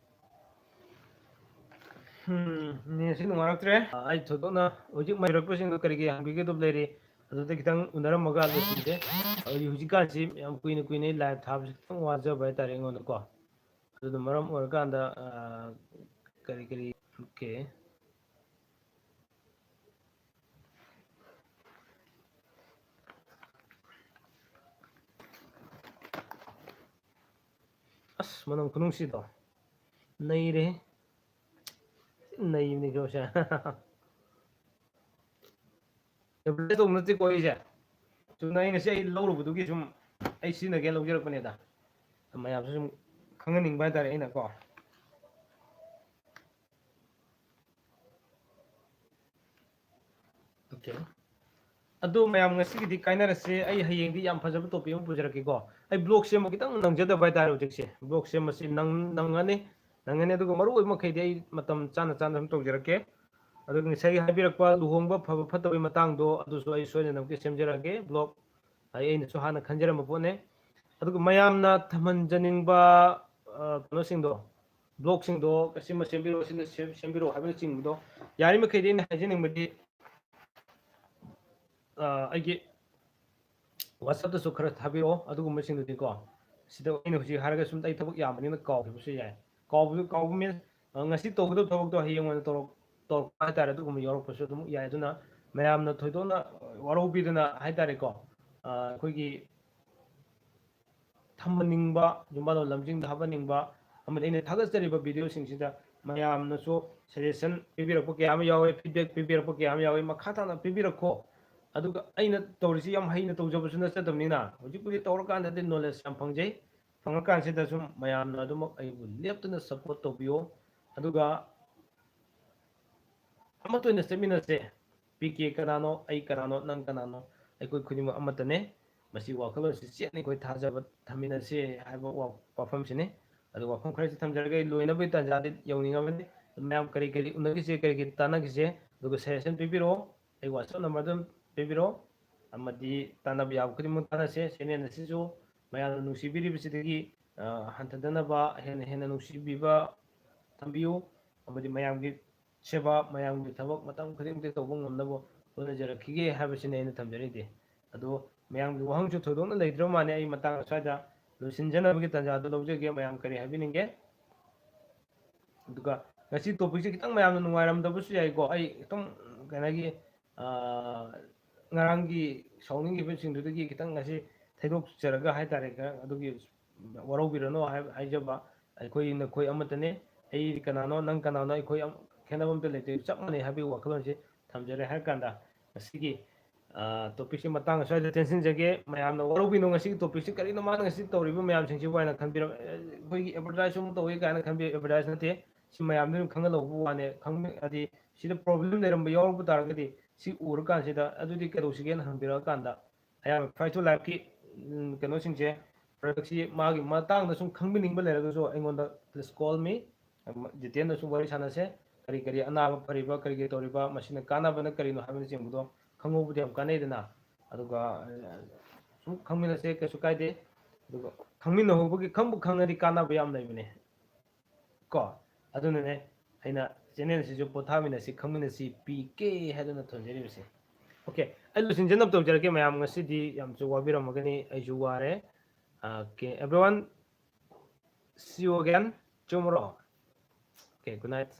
ꯅꯦꯠꯁꯤ ꯅꯨꯡꯉꯥꯏꯔꯛꯇ꯭ꯔꯦ ꯑꯩ ꯊꯣꯏꯗꯣꯛꯅ ꯍꯧꯖꯤꯛ ꯃꯥꯏꯔꯛꯄꯁꯤꯡꯗꯣ ꯀꯔꯤꯒꯤ ꯍꯪꯕꯤꯒꯗꯕ ꯂꯩꯔꯤ ꯑꯗꯨꯗ ꯈꯤꯇꯪ ꯎꯅꯔꯝꯃꯒ ꯂꯣꯏꯁꯤꯟꯁꯦ ꯍꯧꯖꯤꯛꯀꯥꯟꯁꯤ ꯌꯥꯝ ꯀꯨꯏꯅ ꯂꯥꯏꯚ ꯊꯥꯕꯁꯤ ꯈꯤꯇꯪ ꯋꯥꯖꯕ ꯍꯥꯏꯇꯥꯔꯦ ꯑꯩꯉꯣꯟꯗꯀꯣ ꯑꯗꯨꯅ ꯃꯔꯝ ꯑꯣꯏꯔꯀꯥꯟꯗ करी ओके अस मनम खुनुंगसिदो नई रे नई नि जोशा एप्लाई तो नते कोइसे चुना इ ngasi ai lawrubudुगी sum ai sinage lawjarapaneda mayam sum khangning ba tare ina ko okay ꯑꯗꯣ ꯃꯌꯥꯝ ꯉꯁꯤꯒꯤꯗꯤ ꯀꯥꯏꯅꯔꯁꯦ ꯑꯩ ꯍꯌꯦꯡꯗꯤ ꯌꯥꯝ ꯐꯖꯕ ꯇꯣꯄꯤꯛ ꯑꯃ ꯄꯨꯖꯔꯛꯀꯦꯀꯣ ꯑꯩ ꯕ꯭ꯂꯣꯛ ꯁꯦꯝꯕ ꯈꯤꯇꯪ ꯅꯪꯖꯗꯕ ꯍꯥꯏꯇꯥꯔꯦ ꯍꯧꯖꯤꯛꯁꯦ ꯕ꯭ꯂꯣꯛ ꯁꯦꯝꯕꯁꯤ ꯅꯪꯒꯅꯤ ꯑꯗꯨꯒ ꯃꯔꯨꯑꯣꯏꯕ ꯃꯈꯩꯗꯤ ꯑꯩ ꯃꯇꯝ ꯆꯥꯅ ꯑꯗꯨꯝ ꯇꯧꯖꯔꯛꯀꯦ ꯑꯗꯨꯒ ꯉꯁꯥꯏ ꯍꯥꯏꯕꯤꯔꯛꯄ ꯂꯨꯍꯣꯡꯕ ꯐꯕ ꯐꯠꯇꯕꯒꯤ ꯃꯇꯥꯡꯗꯣ ꯑꯗꯨꯁꯨ ꯑꯩ ꯁꯣꯏꯗꯅꯃꯛꯀꯤ ꯁꯦꯝꯖꯔꯛꯑꯒꯦ ꯕ꯭ꯂꯣꯛ ꯑꯩꯅꯁꯨ ꯍꯥꯟꯅ ꯈꯟꯖꯔꯝꯕ ꯄꯣꯠꯅꯦ ꯑꯗꯨꯒ ꯃꯌꯥꯝꯅ ꯊꯝꯍꯟꯖꯅꯤꯡꯕ ꯀꯩꯅꯣꯁꯤꯡꯗꯣ ꯕ꯭ꯂꯣꯛꯁꯤꯡꯗꯣ ꯑꯁꯤꯃ ꯁꯦꯝꯕꯤꯔꯛꯑꯣ ꯑꯁꯤꯅ ꯁꯦꯝꯕꯤꯔꯛꯑꯣ ꯍꯥꯏꯕꯅꯆꯤꯡꯕꯗꯣ ꯌꯥꯔꯤꯃꯈꯩꯗꯤ ꯑꯩꯅ ꯍꯥꯏꯖꯅꯤꯡꯕꯗꯤ ꯑꯩꯒꯤ WhatsAppꯇꯁꯨ ꯈꯔ ꯊꯥꯕꯤꯔꯛꯑꯣ ꯑꯗꯨꯒꯨꯝꯕꯁꯤꯡꯗꯨꯗꯤꯀꯣ ꯁꯤꯗ ꯑꯩꯅ ꯍꯧꯖꯤꯛ ꯍꯥꯏꯔꯒ ꯁꯨꯝ ꯑꯩ ꯊꯕꯛ ꯌꯥꯝꯕꯅꯤꯅ ꯀꯥꯎꯈꯤꯕꯁꯨ ꯌꯥꯏ ꯀꯥꯎꯕ ꯃꯤꯟꯁ ꯉꯁꯤ ꯇꯧꯒꯗꯕ ꯊꯕꯛꯇꯣ ꯍꯌꯦꯡ ꯑꯣꯏꯅ ꯇꯧꯔꯛꯄ ꯍꯥꯏꯇꯥꯔꯦ ꯑꯗꯨꯒꯨꯝꯕ ꯌꯥꯎꯔꯛꯄꯁꯨ ꯑꯗꯨꯝ ꯌꯥꯏ ꯑꯗꯨꯅ ꯃꯌꯥꯝꯅ ꯊꯣꯏꯗꯣꯛꯅ ꯋꯥꯔꯧꯕꯤꯗꯅ ꯍꯥꯏꯇꯥꯔꯦꯀꯣ ꯑꯩꯈꯣꯏꯒꯤ ꯊꯝꯍꯟꯅꯤꯡꯕ ꯌꯨꯝꯕꯥꯜ ꯂꯝꯖꯤꯡꯗ ꯍꯥꯞꯍꯟꯅꯤꯡꯕ ꯑꯃꯗꯤ ꯑꯩꯅ ꯊꯥꯒꯠꯆꯔꯤꯕ ꯚꯤꯗꯤꯑꯣꯁꯤꯡꯁꯤꯗ ꯃꯌꯥꯝꯅꯁꯨ ꯁꯖꯦꯁꯟ ꯄꯤꯕꯤꯔꯛꯄ ꯀꯌꯥ ꯑꯃ ꯌꯥꯎꯋꯤ ꯐꯤꯗꯕꯦꯛ ꯄꯤꯕꯤꯔꯛꯄ ꯀꯌꯥ ꯑꯃ ꯌꯥꯎꯋꯤ ꯃꯈꯥ ꯇꯥꯅ ꯄꯤꯕꯤꯔꯛꯈꯣ ꯑꯗꯨꯒ ꯑꯩꯅ ꯇꯧꯔꯤꯁꯤ ꯌꯥꯝ ꯍꯩꯅ ꯇꯧꯖꯕꯁꯨ ꯅꯠꯆꯗꯕꯅꯤना ꯍꯧꯖꯤꯛꯄꯨꯗꯤ ꯇꯧꯔꯀꯥꯟꯗꯗꯤ ꯅꯣꯂꯦꯖ ꯌꯥꯝ ꯐꯪꯖꯩ ꯐꯪꯉꯀꯥꯟꯁꯤꯗ ꯁꯨꯝ ꯃꯌꯥꯝꯅ ꯑꯗꯨꯃꯛ ꯑꯩꯕꯨ ꯂꯦꯞꯇꯅ ꯁꯞꯄꯣꯔꯠ ꯇꯧꯕꯤꯌꯣ ꯑꯗꯨꯒ ꯑꯃꯠꯇ ꯑꯣꯏꯅ ꯆꯠꯃꯤꯟꯅꯁꯦ ꯄꯤ ꯀꯦ ꯀꯅꯥꯅꯣ ꯑꯩ ꯀꯅꯥꯅꯣ ꯅꯪ ꯀꯅꯥꯅꯣ ꯑꯩꯈꯣꯏ ꯈꯨꯗꯤꯡꯃꯛ ꯑꯃꯠꯇꯅꯦ ꯃꯁꯤ ꯋꯥꯈꯜꯂꯣꯟꯁꯤ ꯆꯦꯠꯅ ꯑꯩꯈꯣꯏ ꯊꯥꯖꯕ ꯊꯝꯃꯤꯟꯅꯁꯦ ꯍꯥꯏꯕ ꯋꯥꯐꯝꯁꯤꯅꯤ ꯑꯗꯨ ꯋꯥꯐꯝ ꯈꯔꯁꯤ ꯊꯝꯖꯔꯒ ꯑꯩ ꯂꯣꯏꯅꯕꯒꯤ ꯇꯥꯟꯖꯥꯗꯤ ꯌꯧꯅꯤꯡꯉꯕꯅꯤ ꯃꯌꯥꯝ ꯀꯔꯤ उनगिसे करी तानगिसे दुगो सजेशन पिबिरो आई WhatsApp नंबर दम पिबिरो अमदी तानब याब खुदिम तानसे सेनेन सिजु मयान नुसिबिरिबिसिदगी हंथदनबा हेन हेन नुसिबिबा थंबियो अमदी मयामगी ꯁꯦꯕꯥ ꯃꯌꯥꯝꯒꯤ ꯊꯕꯛ ꯃꯇꯝ ꯈꯨꯗꯤꯡꯃꯛꯇ ꯇꯧꯕ ꯉꯝꯅꯕ ꯍꯣꯠꯅꯖꯔꯛꯈꯤꯒꯦ ꯍꯥꯏꯕꯁꯤꯅꯤ ꯑꯩꯅ ꯊꯝꯖꯔꯤꯗꯤ ꯑꯗꯣ ꯃꯌꯥꯝꯒꯤ ꯋꯥꯍꯪꯁꯨ ꯊꯣꯏꯗꯣꯛꯅ ꯂꯩꯇ꯭ꯔꯕ ꯃꯥꯜꯂꯦ ꯑꯩ ꯃꯇꯥꯡ ꯑꯁ꯭ꯋꯥꯏꯗ ꯂꯣꯏꯁꯤꯟꯖꯅꯕꯒꯤ ꯇꯥꯟꯖꯥꯗꯨ ꯂꯧꯖꯒꯦ ꯃꯌꯥꯝ ꯀꯔꯤ ꯍꯥꯏꯕꯤꯅꯤꯡꯒꯦ ꯑꯗꯨꯒ ꯉꯁꯤ ꯇꯣꯄꯤꯛꯁꯦ ꯈꯤꯇꯪ ꯃꯌꯥꯝꯅ ꯅꯨꯡꯉꯥꯏꯔꯝꯗꯕꯁꯨ ꯌꯥꯏꯀꯣ ꯑꯩ ꯈꯤꯇꯪ ꯀꯩꯅꯣꯒꯤ ꯉꯔꯥꯡꯒꯤ ꯁꯥꯎꯅꯤꯡꯈꯤꯕꯁꯤꯡꯗꯨꯗꯒꯤ ꯈꯤꯇꯪ ꯉꯁꯤ ꯊꯩꯗꯣꯛꯆꯔꯒ ꯍꯥꯏꯇꯥꯔꯦ ꯑꯗꯨꯒꯤ ꯋꯥꯔꯧꯕꯤꯔꯅꯣ ꯍꯥꯏꯖꯕ ꯑꯩꯈꯣꯏ ꯅꯈꯣꯏ ꯑꯃꯠꯇꯅꯤ ꯑꯩ ꯀꯅꯥꯅꯣ ꯅꯪ ꯀꯅꯥꯅꯣ ꯑꯩꯈꯣꯏ ꯈꯦꯠꯅꯕ ꯑꯝꯇ ꯂꯩꯇꯦ ꯆꯞ ꯃꯥꯟꯅꯩ ꯍꯥꯏꯕꯒꯤ ꯋꯥꯈꯜꯂꯣꯟꯁꯤ ꯊꯝꯖꯔꯦ ꯍꯥꯏꯔ ꯀꯥꯟꯗ ꯉꯁꯤꯒꯤ ꯇꯣꯄꯤꯛꯁꯤ ꯃꯇꯥꯡ ꯑꯁ꯭ꯋꯥꯏꯗ ꯇꯦꯟꯁꯤꯟꯖꯒꯦ ꯃꯌꯥꯝꯅ ꯋꯥꯔꯧꯕꯤꯅꯣ ꯉꯁꯤꯒꯤ ꯇꯣꯄꯤꯛꯁꯤ ꯀꯔꯤꯅꯣ ꯃꯥꯅ ꯉꯁꯤ ꯇꯧꯔꯤꯕ ꯃꯌꯥꯝꯁꯤꯡꯁꯤꯕꯨ ꯍꯥꯏꯅ ꯈꯟꯕꯤꯔꯝ ꯑꯩꯈꯣꯏꯒꯤ ꯑꯦꯗꯚꯔꯇꯥꯏꯁ ꯑꯃ ꯇꯧꯋꯤ ꯀꯥꯏꯅ ꯈꯟꯕꯤ ꯑꯦꯗꯚꯔꯇꯥꯏꯁ ꯅꯠꯇꯦ ꯁꯤ ꯃꯌꯥꯝꯗꯨ ꯑꯗꯨꯝ ꯈꯪꯍꯜꯍꯧꯕ ꯋꯥꯅꯦ ꯍꯥꯏꯗꯤ ꯁꯤꯗ ꯄ꯭ꯔꯣꯕ꯭ꯂꯦꯝ ꯂꯩꯔꯝꯕ ꯌꯥꯎꯔꯛꯄ ꯇꯥꯔꯒꯗꯤ ꯁꯤ ꯎꯔꯀꯥꯟꯁꯤꯗ ꯑꯗꯨꯗꯤ ꯀꯩꯗꯧꯁꯤꯒꯦꯅ ꯍꯪꯕꯤꯔꯛꯑꯀꯥꯟꯗ ꯑꯌꯥꯝꯕ ꯐꯥꯏ ꯇꯨ ꯂꯥꯏꯐꯀꯤ ꯀꯩꯅꯣꯁꯤꯡꯁꯦ ꯄ꯭ꯔꯗꯛꯁꯤ ꯃꯥꯒꯤ ꯃꯇꯥꯡꯗ ꯁꯨꯝ ꯈꯪꯕꯤꯅꯤꯡꯕ ꯂꯩꯔꯒꯁꯨ ꯑꯩꯉꯣꯟꯗ ꯄ꯭ꯂꯤꯁ ꯀꯣꯜ ꯃꯤ ꯗꯤꯇꯦꯜꯗꯁꯨ ꯋꯥꯔꯤ ꯁꯥꯟꯅꯁꯦ ꯀꯔꯤ ꯀꯔꯤ ꯑꯅꯥꯕ ꯐꯔꯤꯕ ꯀꯔꯤ ꯀꯔꯤ ꯇꯧꯔꯤꯕ ꯃꯁꯤꯅ ꯀꯥꯟꯅꯕꯅ ꯀꯔꯤꯅꯣ ꯍꯥꯏꯕꯅꯆꯤꯡꯕꯗꯣ ꯈꯪꯍꯧꯕꯗꯤ ꯌꯥꯝ ꯀꯥꯟꯅꯩꯗꯅ ꯑꯗꯨꯒ ꯁꯨꯝ ꯈꯪꯃꯤꯟꯅꯁꯦ ꯀꯩꯁꯨ ꯀꯥꯏꯗꯦ ꯑꯗꯨꯒ ꯈꯪꯃꯤꯟꯅꯍꯧꯕꯒꯤ ꯈꯪꯕꯨ ꯈꯪꯉꯗꯤ ꯀꯥꯟꯅꯕ ꯌꯥꯝ ꯂꯩꯕꯅꯦ ꯀꯣ ꯑꯗꯨꯅꯅꯦ ꯑꯩꯅ ꯆꯦꯅꯦꯜꯁꯤꯁꯨ ꯄꯣꯊꯥꯃꯤꯟꯅꯁꯤ ꯈꯪꯃꯤꯟꯅꯁꯤ ꯄꯤꯀꯦ ꯍꯥꯏꯗꯨꯅ ꯊꯣꯟꯖꯔꯤꯕꯁꯦ ꯑꯣꯀꯦ ꯑꯩ ꯂꯣꯏꯁꯤꯟꯖꯅꯕ ꯇꯧꯖꯔꯛꯀꯦ ꯃꯌꯥꯝ ꯉꯁꯤꯗꯤ ꯌꯥꯝꯁꯨ ꯋꯥꯕꯤꯔꯝꯃꯒꯅꯤ ꯑꯩꯁꯨ ꯋꯥꯔꯦ okay everyone see you again tomorrow okay good night